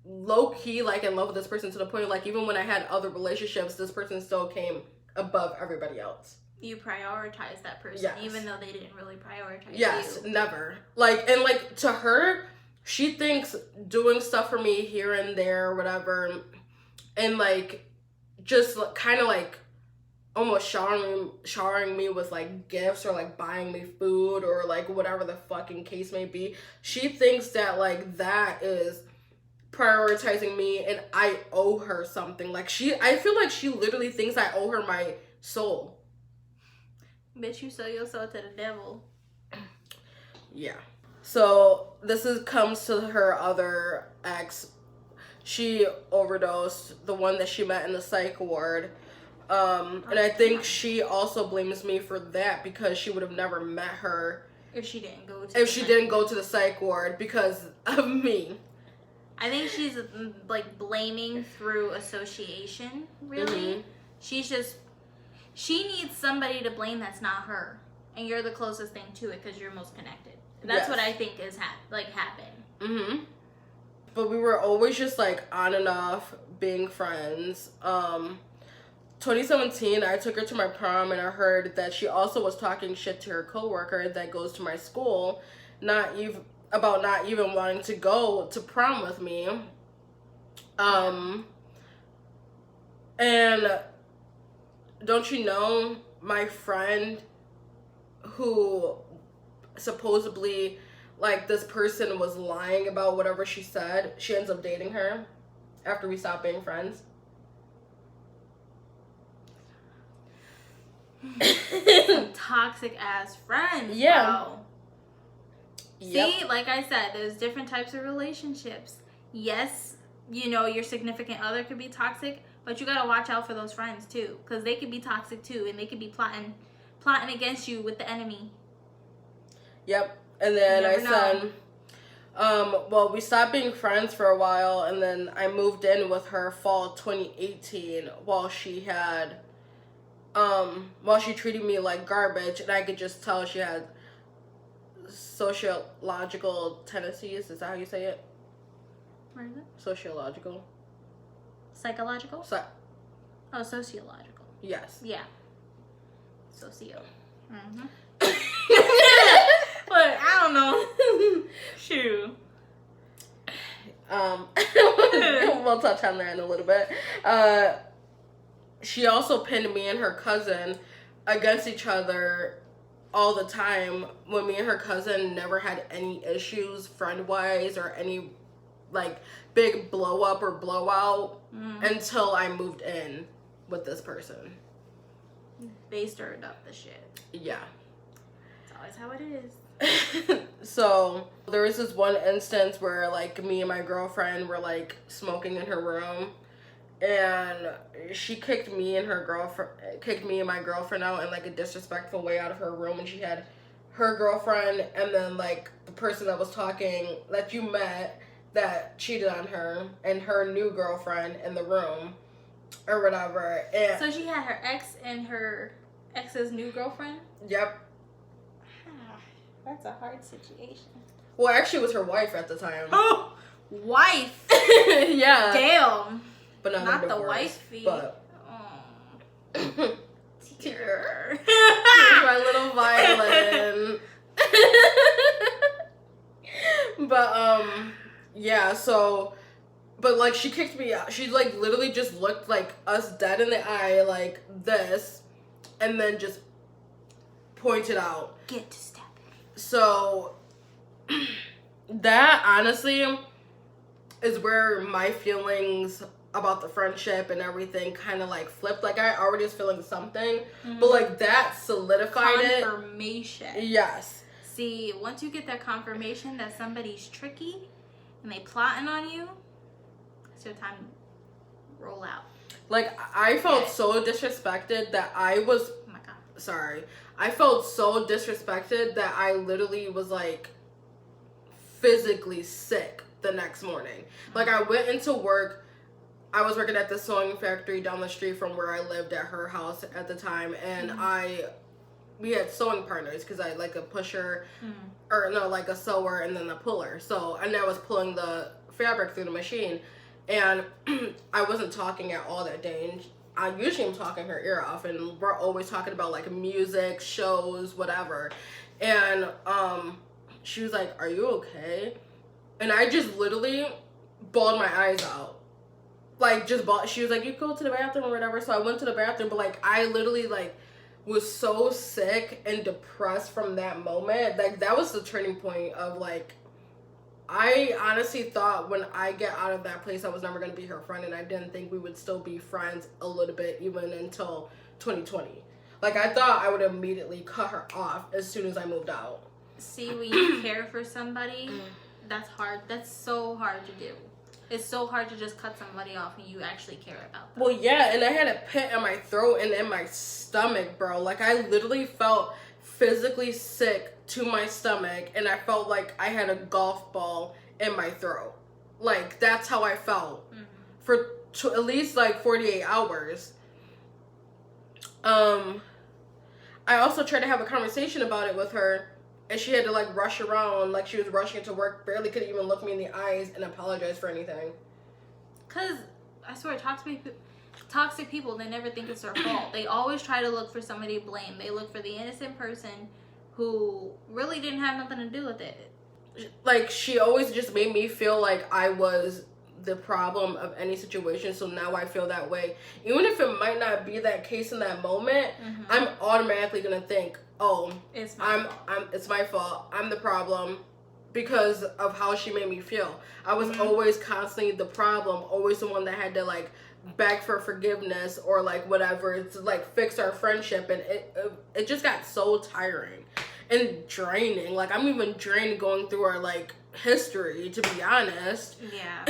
low-key, like, in love with this person to the point, like, even when I had other relationships, this person still came above everybody else. You prioritize that person, even though they didn't really prioritize you. Yes, never. Like, and, like, to her, she thinks doing stuff for me here and there or whatever, and, like, just kind of, like, almost showering me with like gifts or like buying me food or like whatever the fucking case may be. She thinks that like that is prioritizing me and I owe her something. Like I feel like she literally thinks I owe her my soul. Bitch, you sell your soul to the devil. Yeah. So this comes to her other ex. She overdosed, the one that she met in the psych ward. And I think she also blames me for that because she would have never met her if she didn't go to the psych ward because of me. I think she's like blaming through association, really. She's just, she needs somebody to blame that's not her, and you're the closest thing to it because you're most connected. That's what I think is happened. But we were always just like on and off being friends. 2017, I took her to my prom and I heard that she also was talking shit to her coworker that goes to my school, not even wanting to go to prom with me. And don't you know, my friend who supposedly like this person was lying about whatever she said, she ends up dating her after we stopped being friends. Some toxic ass friends. Yeah. Bro. See, like I said, there's different types of relationships. Yes, you know, your significant other could be toxic, but you gotta watch out for those friends too, because they could be toxic too, and they could be plotting against you with the enemy. Yep. And then I said, well, we stopped being friends for a while, and then I moved in with her fall 2018 while she treated me like garbage, and I could just tell she had sociological tendencies. Is that how you say it? Where is it? Sociological. Psychological? Sociological. Yes. Yeah. Socio. But I don't know. Shoot. We'll touch on that in a little bit. She also pinned me and her cousin against each other all the time when me and her cousin never had any issues friend-wise or any like big blow up or blowout until I moved in with this person. They stirred up the shit. Yeah. always how it is. So there was this one instance where like me and my girlfriend were like smoking in her room, and she kicked me and my girlfriend out in like a disrespectful way out of her room, and she had her girlfriend and then like the person that was talking that you met that cheated on her and her new girlfriend in the room or whatever. And so she had her ex and her ex's new girlfriend? Yep. That's a hard situation. Well, actually it was her wife at the time. Oh, wife. Yeah. Damn. But not the wifey. But tear. My little violin. But yeah, so but like she kicked me out. She like literally just looked like us dead in the eye like this and then just pointed out. Get to step. So that honestly is where my feelings about the friendship and everything kind of like flipped. Like I already was feeling something, but like that solidified it. Confirmation. Yes. See, once you get that confirmation that somebody's tricky and they plotting on you, it's your time to roll out. Like I felt so disrespected that I was. Oh my god. Sorry. I felt so disrespected that I literally was like physically sick the next morning. Like I went into work. I was working at the sewing factory down the street from where I lived at her house at the time, and we had sewing partners because I like a pusher, or no, like a sewer and then a puller. So, and I was pulling the fabric through the machine, and I wasn't talking at all that day. And I usually am talking her ear off, and we're always talking about like music, shows, whatever. And she was like, "Are you okay?" And I just literally bawled my eyes out. Like just she was like, "You go to the bathroom or whatever." So I went to the bathroom, but like I literally like was so sick and depressed from that moment. Like that was the turning point of like, I honestly thought when I get out of that place I was never going to be her friend, and I didn't think we would still be friends a little bit even until 2020. Like I thought I would immediately cut her off as soon as I moved out. See, when you care for somebody, that's hard. That's so hard to do. It's so hard to just cut somebody off when you actually care about them. Well, yeah, and I had a pit in my throat and in my stomach, bro. Like, I literally felt physically sick to my stomach, and I felt like I had a golf ball in my throat. Like, that's how I felt for at least, like, 48 hours. I also tried to have a conversation about it with her, and she had to, like, rush around, like she was rushing into work, barely could even look me in the eyes and apologize for anything. Because, I swear, toxic people, they never think it's their fault. They always try to look for somebody to blame. They look for the innocent person who really didn't have nothing to do with it. Like, she always just made me feel like I was the problem of any situation, so now I feel that way. Even if it might not be that case in that moment, I'm automatically gonna think, oh, it's my fault. I'm the problem because of how she made me feel. I was always constantly the problem, always the one that had to like beg for forgiveness or like whatever to like fix our friendship, and it just got so tiring and draining. Like I'm even drained going through our like history, to be honest. Yeah.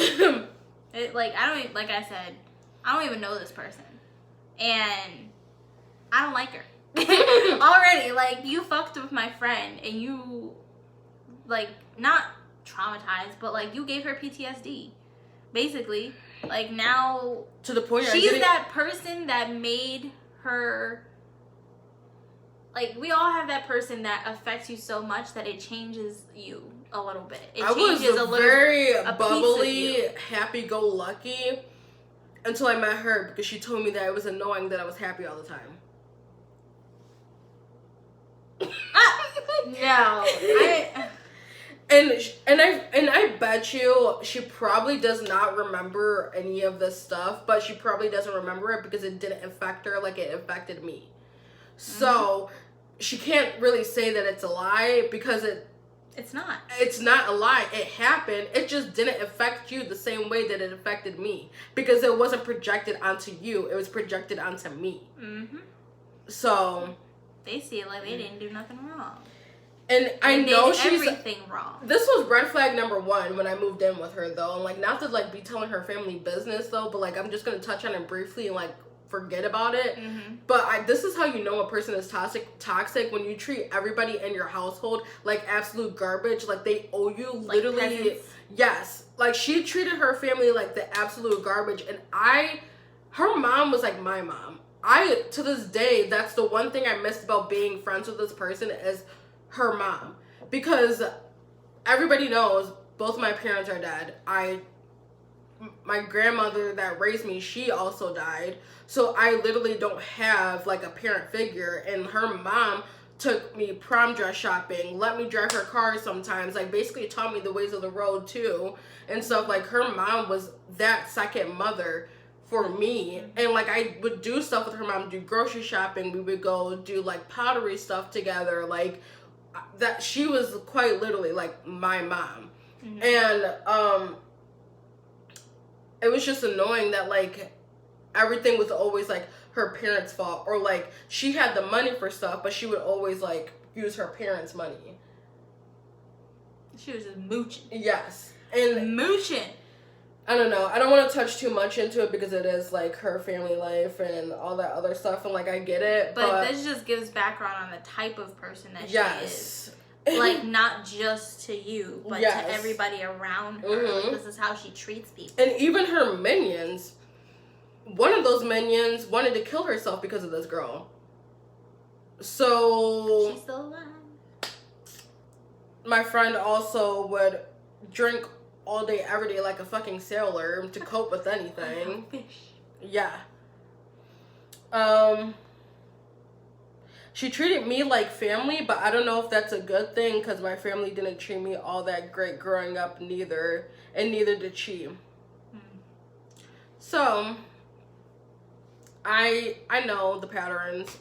Like I said, I don't even know this person, and I don't like her. Already, like, you fucked with my friend, and you, like, not traumatized, but, like, you gave her PTSD, basically. Like, now, to the point she's that person that made her, like, we all have that person that affects you so much that it changes you a little bit. I was very bubbly, happy-go-lucky until I met her, because she told me that it was annoying that I was happy all the time. No, and I bet you she probably does not remember any of this stuff, but she probably doesn't remember it because it didn't affect her like it affected me. So she can't really say that it's a lie because it's not. It's not a lie. It happened. It just didn't affect you the same way that it affected me because it wasn't projected onto you. It was projected onto me. So they see it like they didn't do nothing wrong. And I know she's everything wrong. This was red flag number 1 when I moved in with her, though. And, like, not to, like, be telling her family business, though, but, like, I'm just gonna touch on it briefly and, like, forget about it. But this is how you know a person is toxic when you treat everybody in your household like absolute garbage. Like, they owe you literally. Like yes. Like, she treated her family like the absolute garbage. And her mom was like my mom. To this day, that's the one thing I missed about being friends with this person is her mom. Because everybody knows both my parents are dead. My grandmother that raised me, she also died. So I literally don't have like a parent figure. And her mom took me prom dress shopping, let me drive her car sometimes, like basically taught me the ways of the road too. And stuff. Like, her mom was that second mother for me. And like, I would do stuff with her mom, do grocery shopping, we would go do like pottery stuff together, like that. She was quite literally like my mom. And it was just annoying that like everything was always like her parents' fault, or like she had the money for stuff but she would always like use her parents' money. She was just mooching. Yes. And mooching. I don't know. I don't want to touch too much into it because it is like her family life and all that other stuff, and like I get it. But this just gives background on the type of person that she is. Like, not just to you, but to everybody around her. Like, this is how she treats people. And even her minions, one of those minions wanted to kill herself because of this girl. So she's still alive. My friend also would drink all day, every day, like a fucking sailor to cope with anything. Yeah. She treated me like family, but I don't know if that's a good thing because my family didn't treat me all that great growing up neither, and neither did she. So, I know the patterns.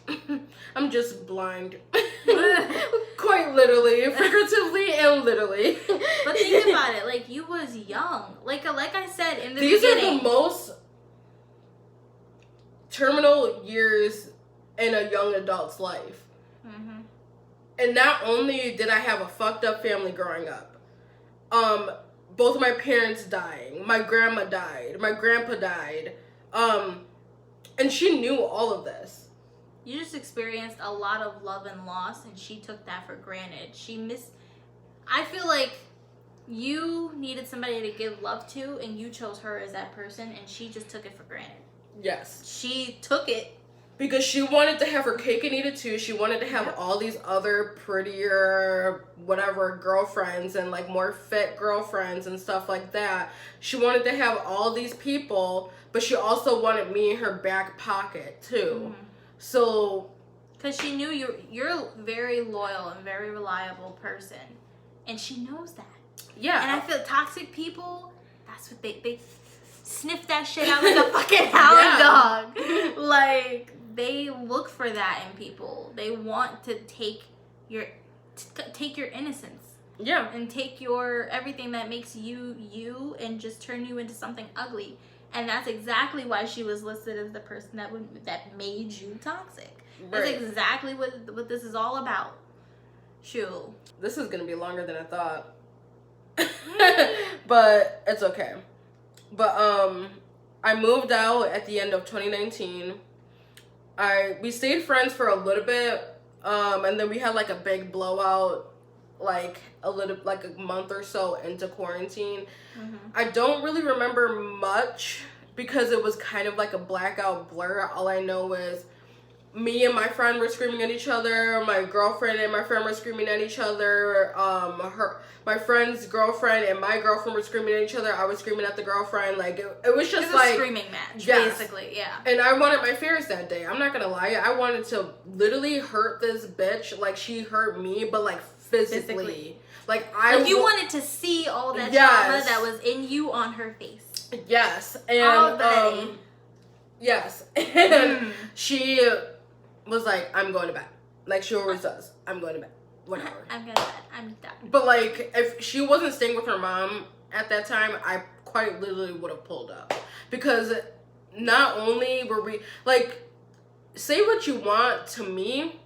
I'm just blind. Quite literally, figuratively and literally. But think about it, like, you was young. Like I said in the These beginning. are the most terminal years in a young adult's life. And not only did I have a fucked up family growing up, both of my parents dying, my grandma died, my grandpa died, and she knew all of this. You just experienced a lot of love and loss, and she took that for granted. I feel like you needed somebody to give love to, and you chose her as that person, and she just took it for granted. Yes. She took it. Because she wanted to have her cake and eat it too. She wanted to have all these other prettier, whatever, girlfriends and like more fit girlfriends and stuff like that. She wanted to have all these people, but she also wanted me in her back pocket too. So, because she knew you're a very loyal and very reliable person, and she knows that. Yeah. And I feel toxic people, that's what they sniff that shit out like a fucking hound dog. Like, they look for that in people. They want to take your innocence. Yeah. And take your everything that makes you you and just turn you into something ugly. And that's exactly why she was listed as the person that made you toxic. That's exactly what this is all about. Shoo. This is gonna be longer than I thought. But it's okay. But I moved out at the end of 2019. We stayed friends for a little bit, and then we had like a big blowout, like a month or so into quarantine. I don't really remember much because it was kind of like a blackout blur. All I know is me and my friend were screaming at each other. My girlfriend and my friend were screaming at each other. My friend's girlfriend and my girlfriend were screaming at each other. I was screaming at the girlfriend. Like, it was just like a screaming match, basically, yeah. And I wanted my fears that day. I'm not gonna lie. I wanted to literally hurt this bitch like she hurt me, but like physically. Like, you wanted to see all that trauma that was in you on her face. Yes. And yes. And she was like, I'm going to bed. Like, she always does. I'm going to bed. Whatever. I'm going to bed. I'm done. But, like, if she wasn't staying with her mom at that time, I quite literally would have pulled up. Because not only were we, like, say what you want to me,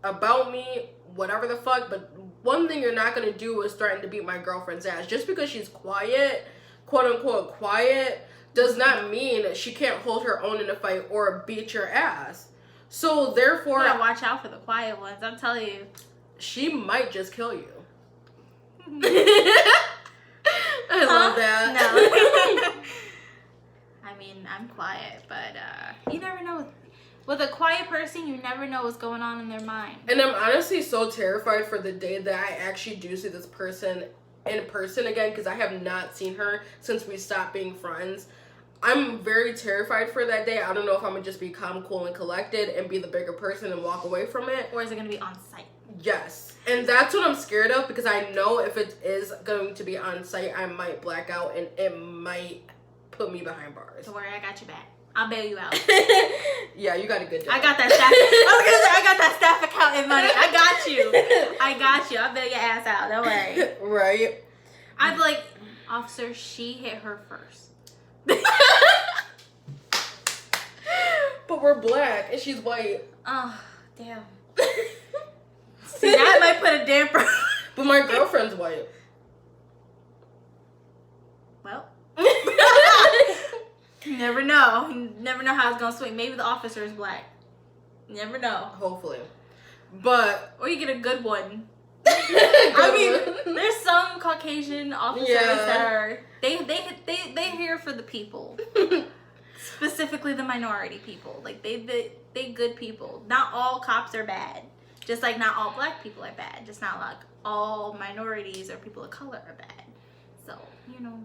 about me, whatever the fuck, but one thing you're not gonna do is threaten to beat my girlfriend's ass. Just because she's quiet, quote unquote quiet, does not mean she can't hold her own in a fight or beat your ass. So therefore, you gotta watch out for the quiet ones. I'm telling you, she might just kill you. I love that. No. I mean, I'm quiet, but you never know. With a quiet person, you never know what's going on in their mind. And I'm honestly so terrified for the day that I actually do see this person in person again, because I have not seen her since we stopped being friends. I'm very terrified for that day. I don't know if I'm gonna just be calm, cool, and collected and be the bigger person and walk away from it. Or is it gonna be on site? Yes. And that's what I'm scared of, because I know if it is going to be on site, I might black out and it might put me behind bars. Don't worry, I got you back. I'll bail you out. Yeah, you got a good job. I got that staff. I got that staff accountant money. I got you. I got you. I'll bail your ass out. Don't worry. Right. I'd be like, officer, she hit her first. But we're black and she's white. Oh, damn. See, that might put a damper. But my girlfriend's white. Well. You never know. You never know how it's gonna swing. Maybe the officer is black. You never know. Hopefully. But or you get a good one. I mean, there's some Caucasian officers that are they're here for the people. Specifically the minority people. Like they good people. Not all cops are bad. Just like not all black people are bad. Just not like all minorities or people of color are bad. So, you know,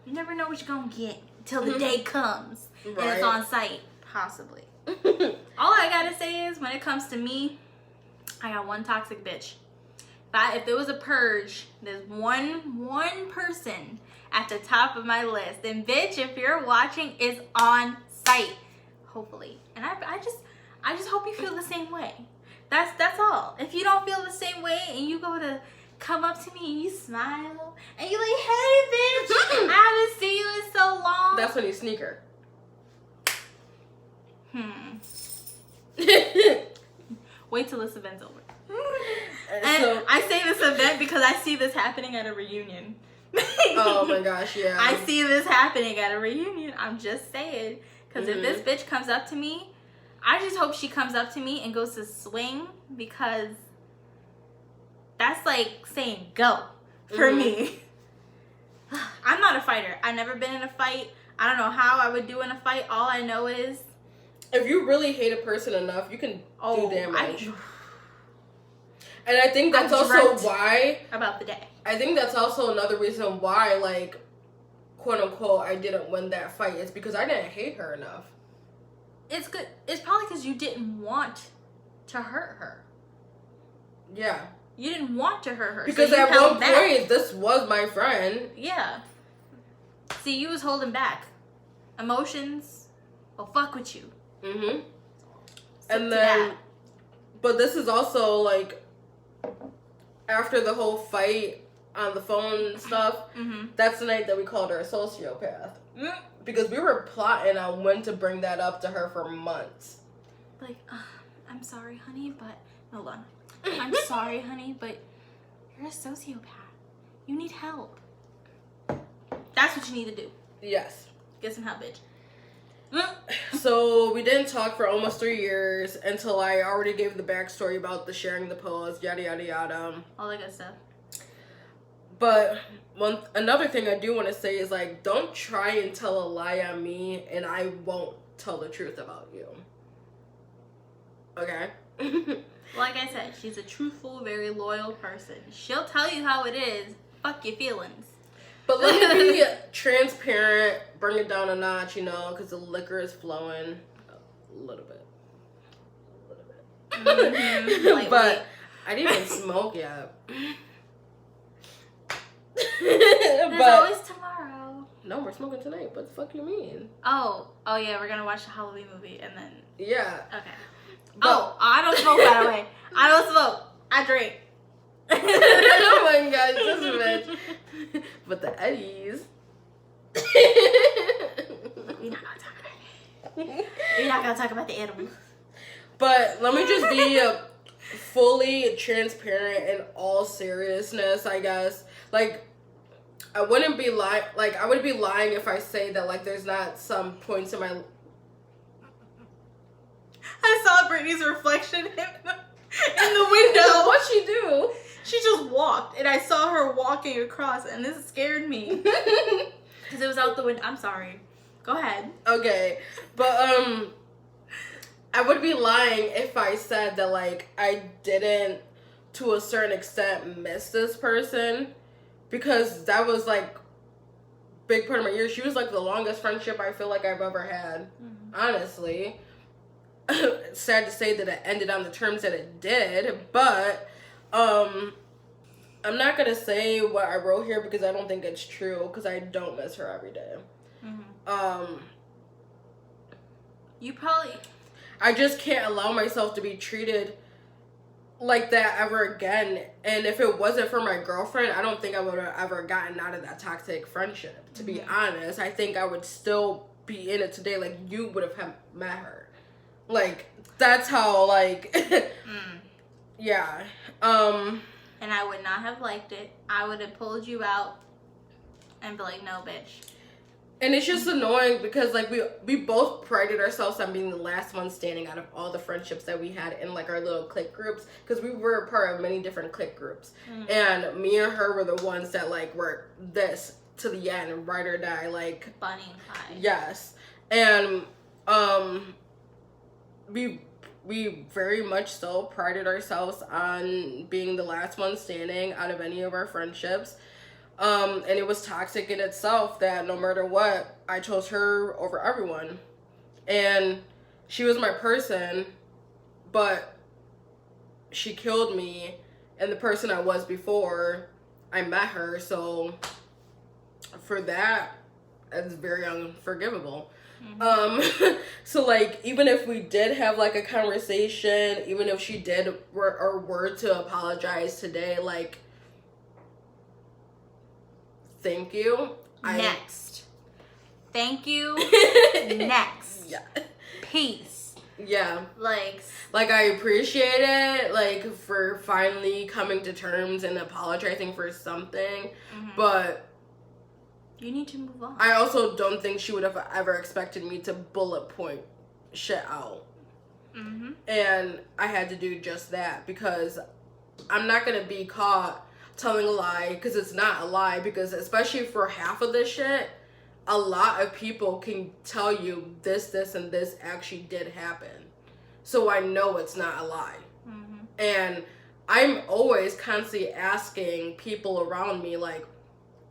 you never know what you're gonna get till the day comes and it's on site, possibly. All I gotta say is, when it comes to me, I got one toxic bitch. If there was a purge, there's one person at the top of my list. And bitch, if you're watching, it's on site, hopefully. And I just hope you feel the same way. That's all. If you don't feel the same way and you go to come up to me and you smile and you're like, hey bitch, I haven't seen you in so long. That's when you sneak her. Wait till this event's over. And so, I say this event because I see this happening at a reunion. Oh my gosh, yeah. I see this happening at a reunion. I'm just saying. Because if this bitch comes up to me, I just hope she comes up to me and goes to swing, because that's like saying go for me. I'm not a fighter. I've never been in a fight. I don't know how I would do in a fight. All I know is, if you really hate a person enough, you can do damage. And I think that's also why about the day. I think that's also another reason why, like, quote unquote, I didn't win that fight. It's because I didn't hate her enough. It's good. It's probably because you didn't want to hurt her. Yeah. You didn't want to hurt her. Because so at one point, this was my friend. Yeah. See, you was holding back. Emotions will fuck with you. Mm-hmm. And then, but this is also, like, after the whole fight on the phone stuff, that's the night that we called her a sociopath. Because we were plotting on when to bring that up to her for months. Like, I'm sorry, honey, but... Hold on. I'm sorry, honey, but you're a sociopath. You need help. That's what you need to do. Yes. Get some help, bitch. So we didn't talk for almost 3 years until I already gave the backstory about the sharing the post, yada yada yada. All that good stuff. But another thing I do want to say is, like, don't try and tell a lie on me and I won't tell the truth about you. Okay? Like I said, she's a truthful, very loyal person. She'll tell you how it is. Fuck your feelings. But let me be transparent, bring it down a notch, you know, because the liquor is flowing a little bit. But I didn't even smoke yet. There's always tomorrow. No, we're smoking tonight. What the fuck you mean? Oh yeah, we're gonna watch the Halloween movie and then. Yeah. Okay. But, I don't smoke, by the way. I don't smoke. I drink. Oh my god, this bitch. But the Eddies. We're not gonna talk about it. We're not gonna talk about the animals. But let me just be fully transparent in all seriousness, I guess. Like, I wouldn't be lying. Like, I would be lying if I say that, like, there's not some points in my... I saw Brittany's reflection in the window. What'd she do? She just walked, and I saw her walking across, and this scared me. Because it was out the window. I'm sorry. Go ahead. Okay. But, I would be lying if I said that, like, I didn't, to a certain extent, miss this person. Because that was, like, big part of my year. She was, like, the longest friendship I feel like I've ever had. Mm-hmm. Honestly. It's sad to say that it ended on the terms that it did. But, I'm not going to say what I wrote here because I don't think it's true. Because I don't miss her every day. Mm-hmm. You probably... I just can't allow myself to be treated like that ever again. And if it wasn't for my girlfriend, I don't think I would have ever gotten out of that toxic friendship. To be honest, I think I would still be in it today. Like, you would have met her. Like, that's how, like, yeah. And I would not have liked it. I would have pulled you out and be like, no, bitch. And it's just annoying because, like, we both prided ourselves on being the last one standing out of all the friendships that we had in, like, our little clique groups. Because we were a part of many different clique groups. Mm-hmm. And me and her were the ones that, like, were this to the end, ride or die, like... Bunny and Hyde. Yes. And, we very much so prided ourselves on being the last one standing out of any of our friendships. And it was toxic in itself that no matter what, I chose her over everyone. And she was my person, but she killed me. And the person I was before, I met her. So for that, it's very unforgivable. Mm-hmm. So, like, even if we did have, like, a conversation, even if she did or were to apologize today, like... Thank you. Next. Thank you. Next. Yeah. Peace. Yeah. Like, I appreciate it, like, for finally coming to terms and apologizing for something, but... You need to move on. I also don't think she would have ever expected me to bullet point shit out. Mm-hmm. And I had to do just that because I'm not going to be caught telling a lie because it's not a lie, because especially for half of this shit, a lot of people can tell you this and this actually did happen, so I know it's not a lie. And I'm always constantly asking people around me, like,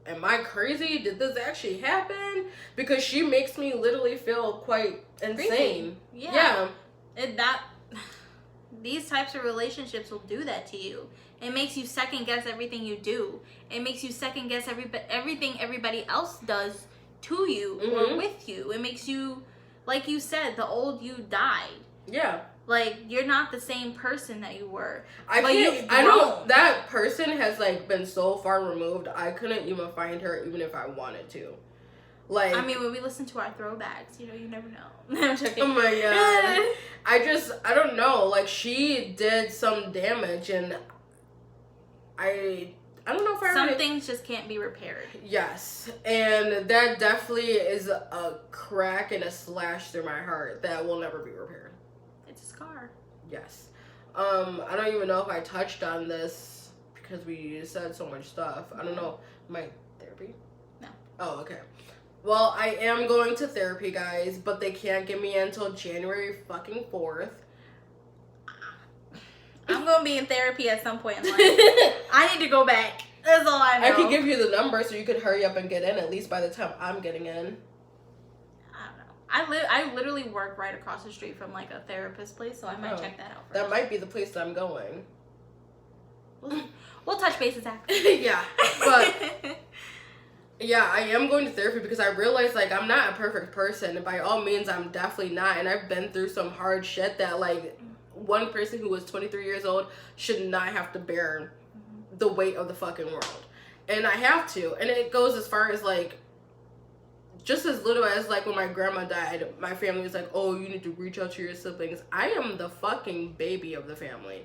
am I crazy? Did this actually happen? Because she makes me literally feel quite insane. Yeah. These types of relationships will do that to you. It makes you second guess everything you do. It makes you second guess everything everybody else does to you or with you. It makes you, like you said, the old you died. Yeah. Like, you're not the same person that you were. That person has, like, been so far removed, I couldn't even find her even if I wanted to. Like, I mean, when we listen to our throwbacks, you never know. I'm joking. Oh my god. I don't know. Like, she did some damage, and I don't know if Some things just can't be repaired. Yes. And that definitely is a crack and a slash through my heart that will never be repaired. It's a scar. Yes. I don't even know if I touched on this because we said so much stuff. I don't know. My therapy? No. Oh, okay. Well, I am going to therapy, guys, but they can't get me until January fucking 4th. I'm going to be in therapy at some point in life. I need to go back. That's all I know. I could give you the number so you could hurry up and get in, at least by the time I'm getting in. I don't know. I literally work right across the street from, like, a therapist place, so I might check that out first. That might be the place that I'm going. We'll touch bases after. Yeah, but... Yeah, I am going to therapy because I realize, like, I'm not a perfect person. By all means, I'm definitely not. And I've been through some hard shit that, like, one person who was 23 years old should not have to bear the weight of the fucking world. And I have to. And it goes as far as, like, just as little as, like, when my grandma died, my family was like, oh, you need to reach out to your siblings. I am the fucking baby of the family.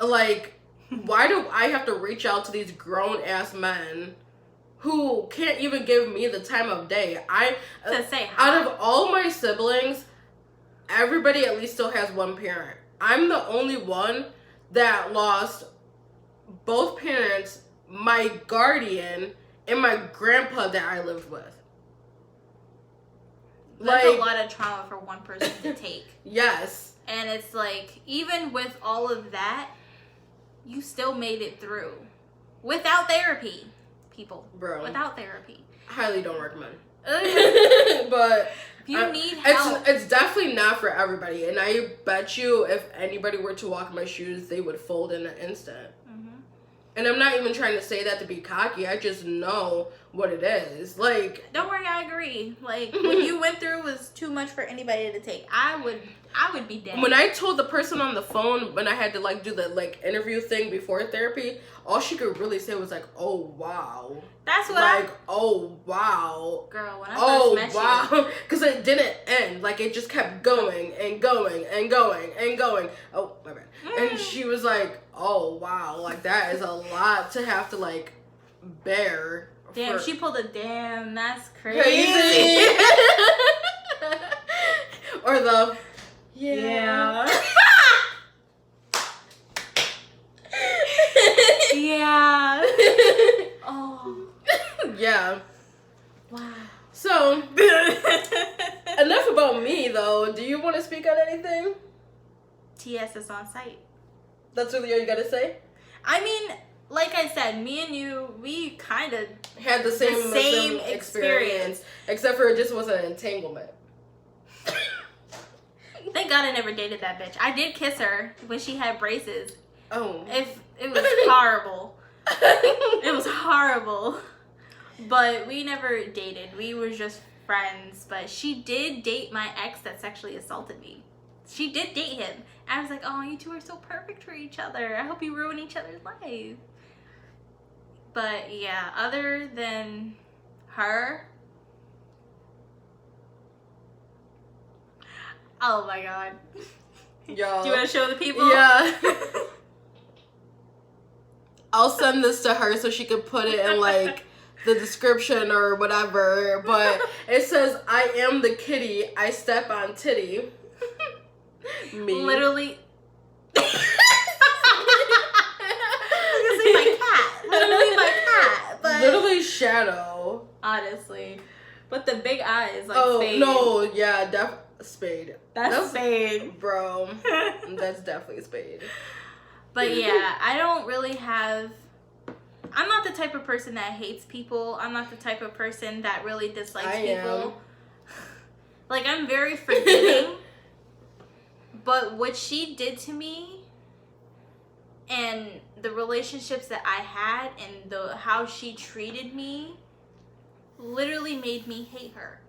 Like, why do I have to reach out to these grown-ass men who can't even give me the time of day? To say hi. Out of all my siblings, everybody at least still has one parent. I'm the only one that lost both parents, my guardian, and my grandpa that I lived with. That's a lot of trauma for one person to take. Yes. And it's like, even with all of that, you still made it through. Without therapy, people. Bro. Without therapy. Highly don't recommend. But if you need help. It's definitely not for everybody. And I bet you if anybody were to walk in my shoes, they would fold in an instant. And I'm not even trying to say that to be cocky. I just know what it is. Like, don't worry, I agree. Like, what you went through was too much for anybody to take. I would be dead. When I told the person on the phone, when I had to like do the like interview thing before therapy, all she could really say was like, "Oh wow." That's what like, "Oh wow." Girl, when I first met you. Because it didn't end. Like, it just kept going and going and going and going. Oh, my bad. And she was like, "Oh wow, like that is a lot to have to like bear." Damn, she pulled a damn. That's crazy. Or the yeah. Yeah. Oh. Yeah. Wow. So enough about me though. Do you want to speak on anything? TS is on site. That's really all you gotta say? I mean, like I said, me and you, we kind of had the same experience. Except for it just was an entanglement. Thank God I never dated that bitch. I did kiss her when she had braces. Oh. It was horrible. It was horrible. But we never dated. We were just friends. But she did date my ex that sexually assaulted me. She did date him. I was like, oh, you two are so perfect for each other. I hope you ruin each other's life. But yeah, other than her, oh my God. Y'all. Do you want to show the people? Yeah. I'll send this to her so she can put it in like the description or whatever. But it says, "I am the kitty. I step on titty." Me. Literally. I was gonna say my cat. Literally my cat. But literally Shadow. Honestly. But the big eyes, like Spade. No, yeah, Spade. That's Spade. Bro. That's definitely Spade. But yeah, I don't really have... I'm not the type of person that hates people. I'm not the type of person that really dislikes people. Like, I'm very forgiving. But what she did to me and the relationships that I had and how she treated me literally made me hate her.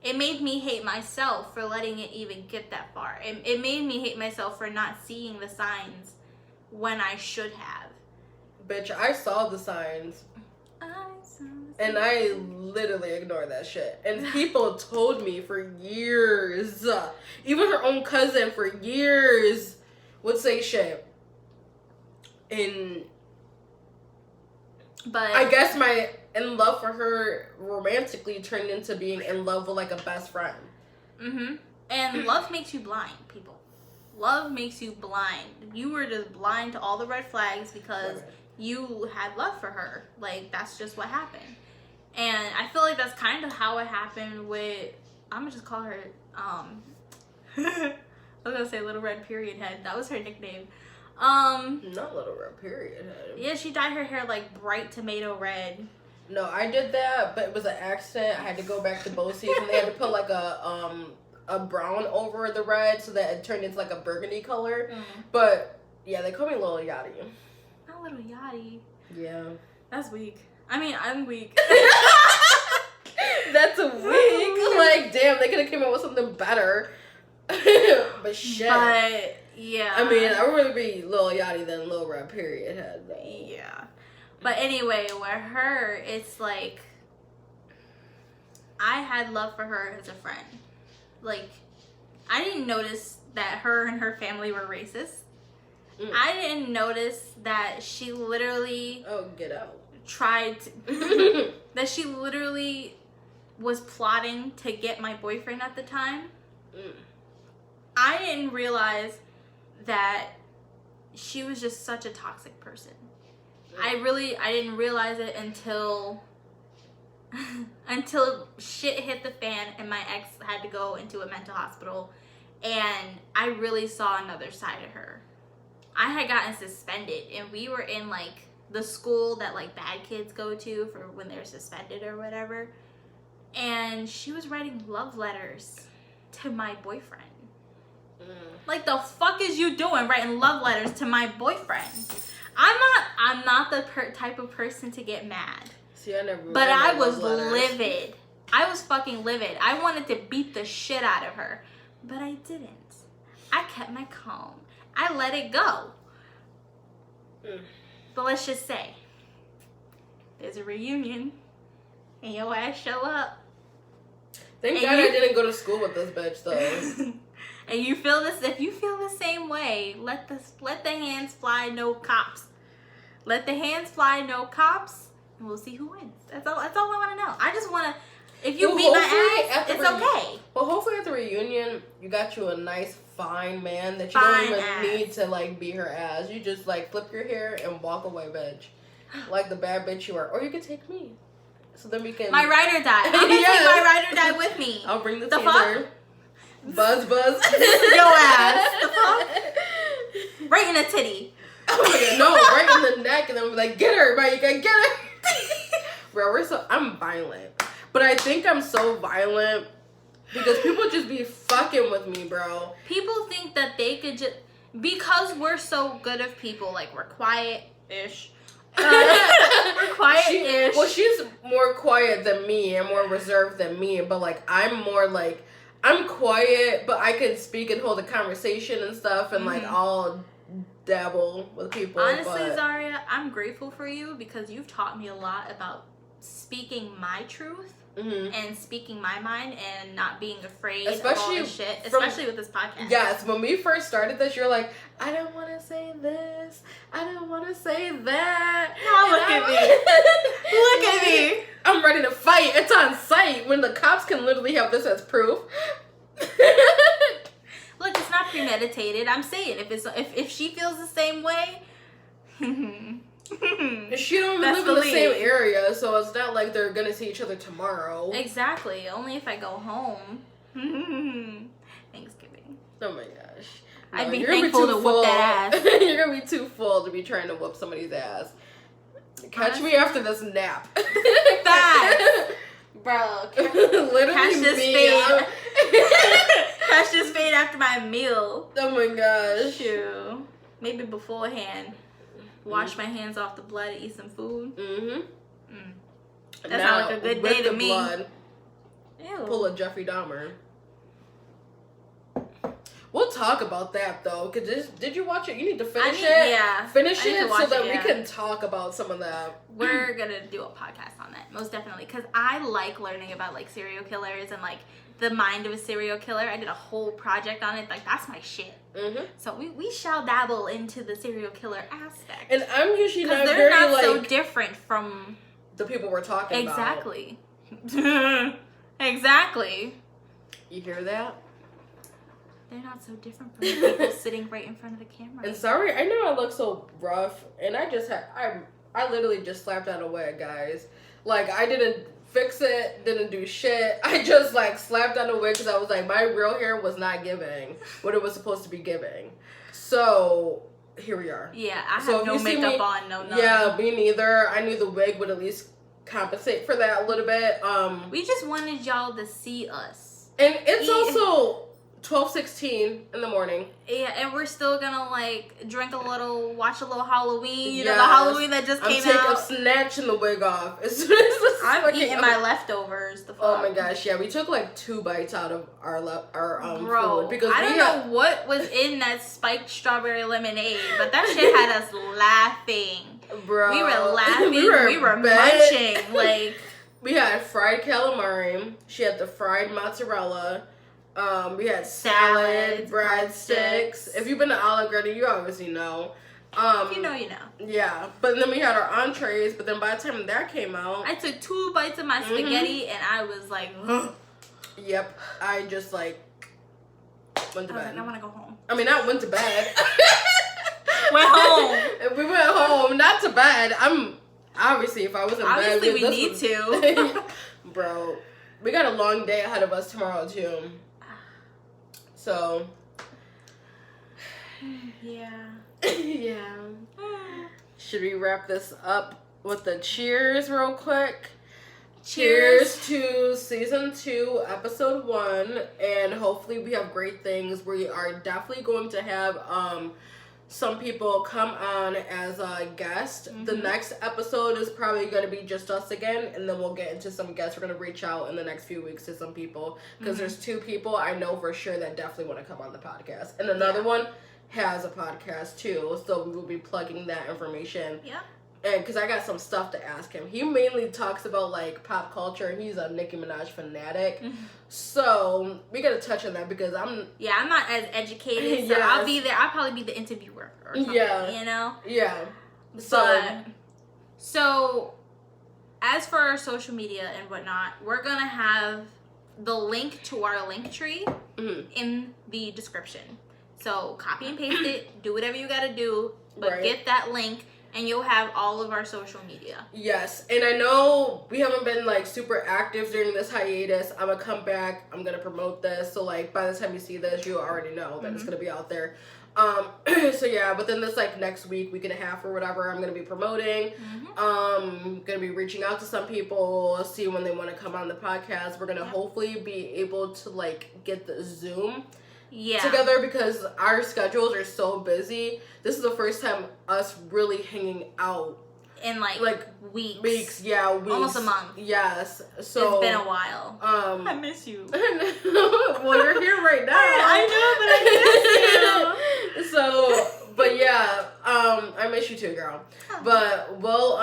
It made me hate myself for letting it even get that far. It made me hate myself for not seeing the signs when I should have. Bitch, I saw the signs. And I literally ignored that shit. And people told me for years, even her own cousin for years would say shit. But I guess my in love for her romantically turned into being in love with like a best friend. Mm-hmm. And love makes you blind, people. Love makes you blind. You were just blind to all the red flags because you had love for her. Like, that's just what happened. And I feel like that's kind of how it happened with, I'm gonna just call her, I was gonna say Little Red Period Head. That was her nickname. Not Little Red Period Head. Yeah, she dyed her hair like bright tomato red. No, I did that, but it was an accident. I had to go back to Bosie's and they had to put like a brown over the red so that it turned into like a burgundy color. But yeah, they call me Little Yachty. Not Little Yachty. Yeah. That's weak. I mean, I'm weak. That's weak. Like, damn, they could have came up with something better. But shit. But yeah. I mean, I would rather be Lil Yachty than Lil Red Period Head. Though. Yeah. But anyway, with her, it's like I had love for her as a friend. Like, I didn't notice that her and her family were racist. I didn't notice that she literally... Oh, get out. Tried to... that she literally was plotting to get my boyfriend at the time. I didn't realize that she was just such a toxic person. I didn't realize it until shit hit the fan and my ex had to go into a mental hospital, and I really saw another side of her. I had gotten suspended, and we were in like the school that like bad kids go to for when they're suspended or whatever, and she was writing love letters to my boyfriend. Like, the fuck is you doing writing love letters to my boyfriend? I'm not the type of person to get mad. See, I never. But I was livid. I was fucking livid. I wanted to beat the shit out of her, but I didn't. I kept my calm. I let it go. But let's just say, there's a reunion, and your ass show up. Thank God I didn't go to school with this bitch, though. And you feel this, if you feel the same way, let the hands fly, no cops. Let the hands fly, no cops, and we'll see who wins. That's all I want to know. I just want to, if you beat my ass, it's okay. Well, hopefully at the reunion, you got you a nice, fine man that you don't even need to, like, beat her ass. You just, like, flip your hair and walk away, bitch. Like the bad bitch you are. Or you could take me. So then we can... My ride or die. I'm going to take my ride or die with me. I'll bring the taser. Fuck? Buzz. Your ass. The fuck? Right in the titty. Oh my God, no, right in the neck, and then we're like, get her, buddy, you gotta get her. Bro, I'm violent. But I think I'm so violent because people just be fucking with me, bro. People think that they could just, because we're so good of people, like we're quiet-ish. We're quiet-ish. Well, she's more quiet than me and more reserved than me, but like I'm more like, I'm quiet, but I can speak and hold a conversation and stuff, and like I'll dabble with people. Honestly, Zaria, I'm grateful for you because you've taught me a lot about speaking my truth and speaking my mind and not being afraid of all this shit, especially with this podcast. Yes, when we first started this, you're like, I don't want to say this, I don't want to say that. Now look at me. Look at me. I'm ready to fight. It's on site when the cops can literally have this as proof. Look, it's not premeditated. I'm saying if she feels the same way, she don't even live in the same area, so it's not like they're gonna see each other tomorrow. Exactly. Only if I go home. Thanksgiving. Oh my gosh. No, I'd be thankful to whoop that ass. You're gonna be too full to be trying to whoop somebody's ass. Catch me after this nap. Facts. Bro, literally catch this fade. Catch this fade after my meal. Oh my gosh. Shoot. Maybe beforehand. Wash my hands off the blood and eat some food. That sounds like a good day to me. Blood, ew. Pull a Jeffrey Dahmer. We'll talk about that though, cause did you watch it? You need to finish it. Yeah, finish it so that we can talk about some of that. We're gonna do a podcast on that, most definitely, cause I like learning about like serial killers and like the mind of a serial killer. I did a whole project on it. Like that's my shit. So we shall dabble into the serial killer aspect. And I'm usually not they're very not like so different from the people we're talking exactly. Exactly. You hear that? They're not so different from the people sitting right in front of the camera. And sorry, I know I look so rough, and I literally just slapped on a wig, guys. Like, I didn't fix it, didn't do shit. I just, like, slapped on a wig because I was like, my real hair was not giving what it was supposed to be giving. So, here we are. Yeah, I have no makeup on, no nothing. Yeah, me neither. I knew the wig would at least compensate for that a little bit. We just wanted y'all to see us. And it's also 12:16 in the morning. Yeah, and we're still gonna like drink a little, watch a little Halloween. You know, the Halloween that just came out. I'm snatching the wig off as soon as this I'm eating my leftovers. The fuck? Oh my gosh, yeah, we took like 2 bites out of our food because I don't know what was in that spiked strawberry lemonade, but that shit had us laughing. Bro, we were laughing. we were munching like. We had fried calamari. She had the fried mozzarella. We had salad, Salads, breadsticks. If you've been to Olive Garden, you obviously know. If you know, you know. Yeah, but then we had our entrees. But then by the time that came out, I took 2 bites of my spaghetti and I was like, yep, I just like went to bed. like, I want to go home. I mean, I went to bed. Went home. We went home, not to bed. I'm obviously if I was in Obviously, bed, we need to. Bro, we got a long day ahead of us tomorrow too. So, yeah. yeah. Should we wrap this up with the cheers real quick? Cheers to season 2, episode 1, and hopefully we have great things. We are definitely going to have some people come on as a guest. Mm-hmm. The next episode is probably going to be just us again, and then we'll get into some guests. We're going to reach out in the next few weeks to some people, because there's 2 people I know for sure that definitely want to come on the podcast, and another one has a podcast too, so we will be plugging that information. Yeah. And because I got some stuff to ask him. He mainly talks about like pop culture, and he's a Nicki Minaj fanatic. So we gotta touch on that because I'm not as educated, so Yes. I'll be there. I'll probably be the interviewer or something, you know? Yeah. So as for our social media and whatnot, we're gonna have the link to our link tree in the description. So copy and paste it, do whatever you gotta do, but get that link and you'll have all of our social media. Yes, and I know we haven't been like super active during this hiatus. I'm gonna come back, I'm gonna promote this, so like by the time you see this, you already know that it's gonna be out there. So yeah, within this like next week and a half or whatever, I'm gonna be promoting. Gonna be reaching out to some people, see when they want to come on the podcast. We're gonna hopefully be able to like get the Zoom together because our schedules are so busy. This is the first time us really hanging out in like weeks. Weeks, almost a month. Yes, so it's been a while. I miss you. Well, you're here right now. I know, but I miss you. So, but yeah, I miss you too, girl. But we'll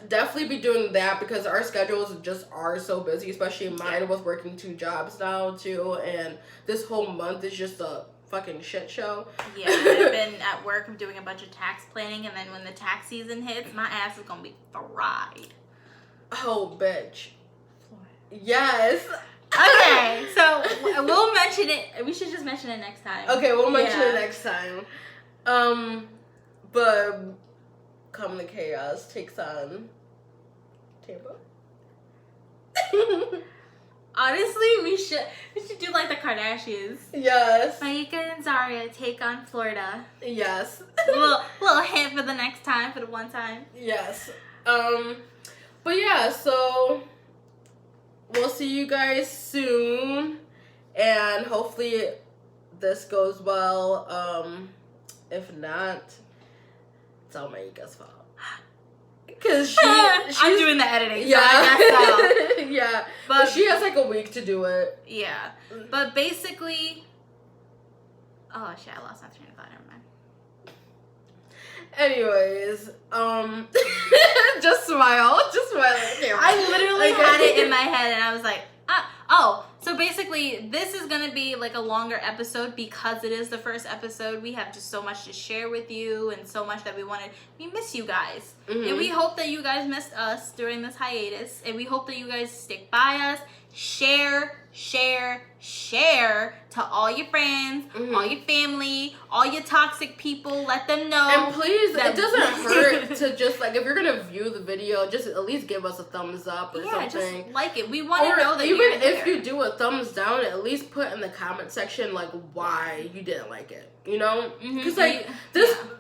definitely be doing that because our schedules just are so busy, especially mine with working 2 jobs now too, and this whole month is just a fucking shit show. Yeah, I've been at work doing a bunch of tax planning, and then when the tax season hits, my ass is gonna be fried. Oh, bitch. Yes. Okay, so we'll mention it. We should just mention it next time. Okay, we'll mention it next time. But Calmingthechaos takes on Tampa. Honestly, we should do like the Kardashians. Yes. Micah and Zaria take on Florida. Yes. little hint for the next time, for the one time. Yes. But yeah, so we'll see you guys soon, and hopefully this goes well. If not, it's all Micah's fault. Cause I'm doing the editing. Yeah. So I guess so. Yeah. But she has like a week to do it. Yeah. But basically, oh shit, I lost my train of thought. Never mind. Anyways, just smile. Just smile. I literally had it in my head, and I was like, oh. So basically, this is gonna be like a longer episode because it is the first episode. We have just so much to share with you, and so much that we wanted. We miss you guys, and we hope that you guys missed us during this hiatus, and we hope that you guys stick by us. Share to all your friends, all your family, all your toxic people. Let them know. And please, it doesn't hurt to just like, if you're gonna view the video, just at least give us a thumbs up or something. Just like it. We want to know that even you're if there. you do a thumbs down, at least put in the comment section like why you didn't like it. You know, because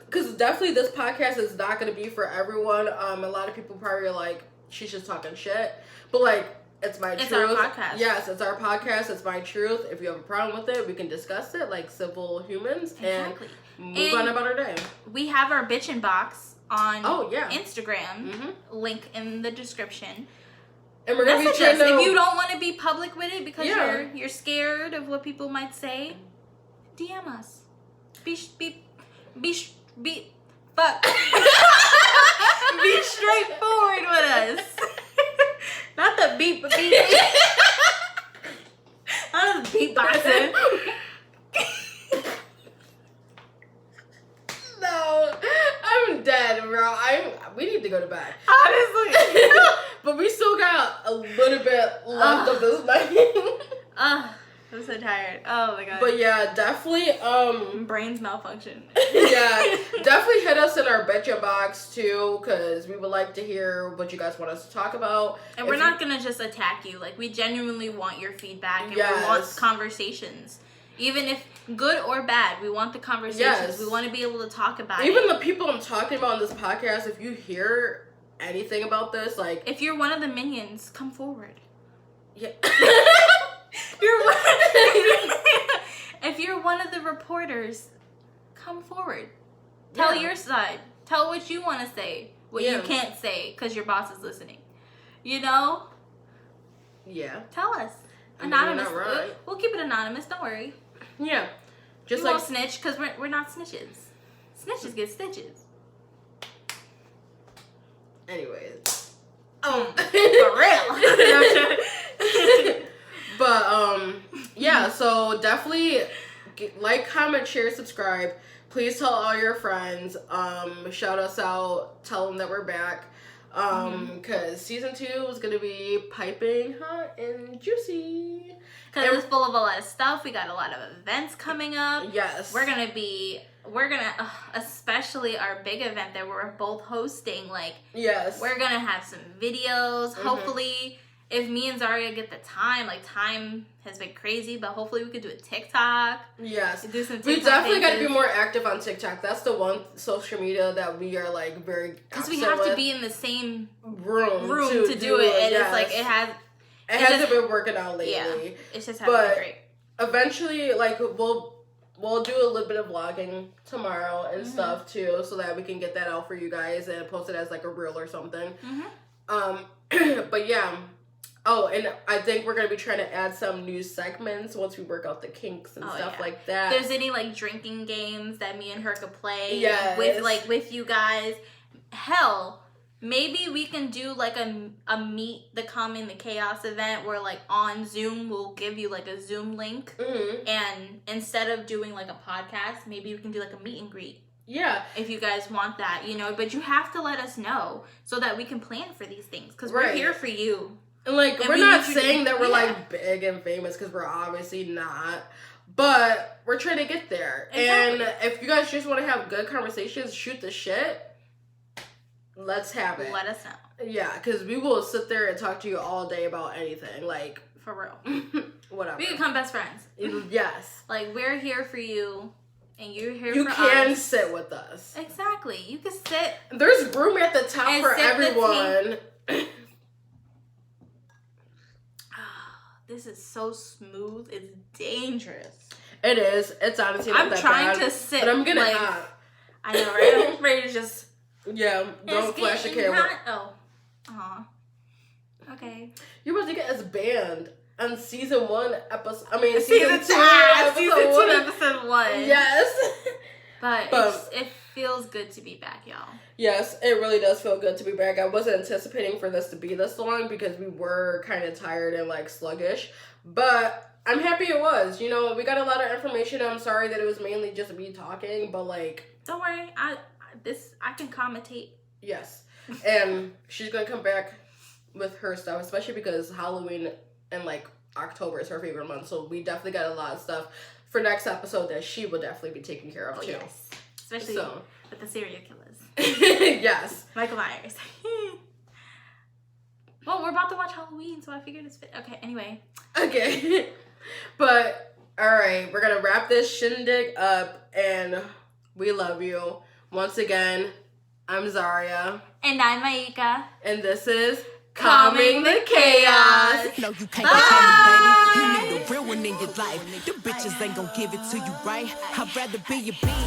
because definitely this podcast is not gonna be for everyone. A lot of people probably are like, she's just talking shit, but like. It's my truth. It's our podcast. Yes, it's our podcast. It's my truth. If you have a problem with it, we can discuss it like civil humans and move on about our day. We have our bitchin' box on Instagram. Mm-hmm. Link in the description. And we're gonna Message be us if you don't want to be public with it because you're scared of what people might say. DM us. Be fuck. Be straightforward with us. Not the beep, but beep. I'm beatboxing. No, I'm dead, bro. We need to go to bed. Honestly. But we still got a little bit left of this night. I'm so tired. Oh my god. But yeah, definitely brains malfunction. yeah, definitely hit us in our betcha box too, because we would like to hear what you guys want us to talk about. And we're not gonna just attack you. Like, we genuinely want your feedback, and we want conversations. Even if good or bad, we want the conversations. Yes. We want to be able to talk about it. Even the people I'm talking about in this podcast, if you hear anything about this, like... If you're one of the minions, come forward. Yeah. If you're one of the reporters, come forward. Tell your side. Tell what you want to say. What you can't say because your boss is listening. You know? Yeah. Tell us. Anonymous. Right. We'll keep it anonymous. Don't worry. Yeah. Just we won't snitch because we're not snitches. Snitches get stitches. Anyways. For real. But, yeah, so definitely like, comment, share, subscribe. Please tell all your friends. Shout us out. Tell them that we're back. Because season 2 is going to be piping hot and juicy. Because it's full of a lot of stuff. We got a lot of events coming up. Yes. We're going to, especially our big event that we're both hosting, like, yes, we're going to have some videos. Hopefully, if me and Zaria get the time, like, time has been crazy, but hopefully we could do a TikTok. Yes. Do some TikTok we definitely got to be more active on TikTok. That's the one social media that we are, like, very because we have to be in the same room to do it. And it's like, it hasn't been working out lately. Yeah, it's just hasn't been great. Eventually, like, we'll do a little bit of vlogging tomorrow and stuff too, so that we can get that out for you guys and post it as like a reel or something. But yeah. Oh, and I think we're gonna be trying to add some new segments once we work out the kinks and stuff like that. If there's any like drinking games that me and her could play with you guys. Hell, maybe we can do like a meet the Calmingthechaos event where like on Zoom we'll give you like a Zoom link, and instead of doing like a podcast, maybe we can do like a meet and greet. Yeah. If you guys want that, you know, but you have to let us know so that we can plan for these things because we're here for you. And like, we're not saying that we're like big and famous because we're obviously not. But we're trying to get there. Exactly. And if you guys just want to have good conversations, shoot the shit, let's have it. Let us know. Yeah, because we will sit there and talk to you all day about anything. Like, for real. Whatever. We can become best friends. Yes. Like, we're here for you. And you're here for us. You can sit with us. Exactly. You can sit. There's room at the top for everyone. This is so smooth. It's dangerous. It is. It's honestly not that bad. I'm trying to sit. But I'm getting hot. I know, right? I'm ready to just... Yeah, don't flash the camera. Oh. Aw. Okay. You're about to get us banned on season 1 episode. I mean, season 2, episode 1. Yes. But it feels good to be back, y'all. Yes, it really does feel good to be back. I wasn't anticipating for this to be this long because we were kind of tired and like sluggish. But I'm happy it was. You know, we got a lot of information. I'm sorry that it was mainly just me talking, but like... Don't worry. I can commentate. Yes. And she's going to come back with her stuff, especially because Halloween and like October is her favorite month. So we definitely got a lot of stuff for next episode that she will definitely be taking care of too. Yes. Especially with the serial killers. Yes. Michael Myers. Well, we're about to watch Halloween, so I figured it's fit. Okay, anyway. Okay. But, alright, we're gonna wrap this shindig up, and we love you. Once again, I'm Zaria. And I'm Maika. And this is Calming the Chaos. No, you can't call me, baby. You need a real one in your life. The bitches ain't gonna give it to you, right? I'd rather be your bitch.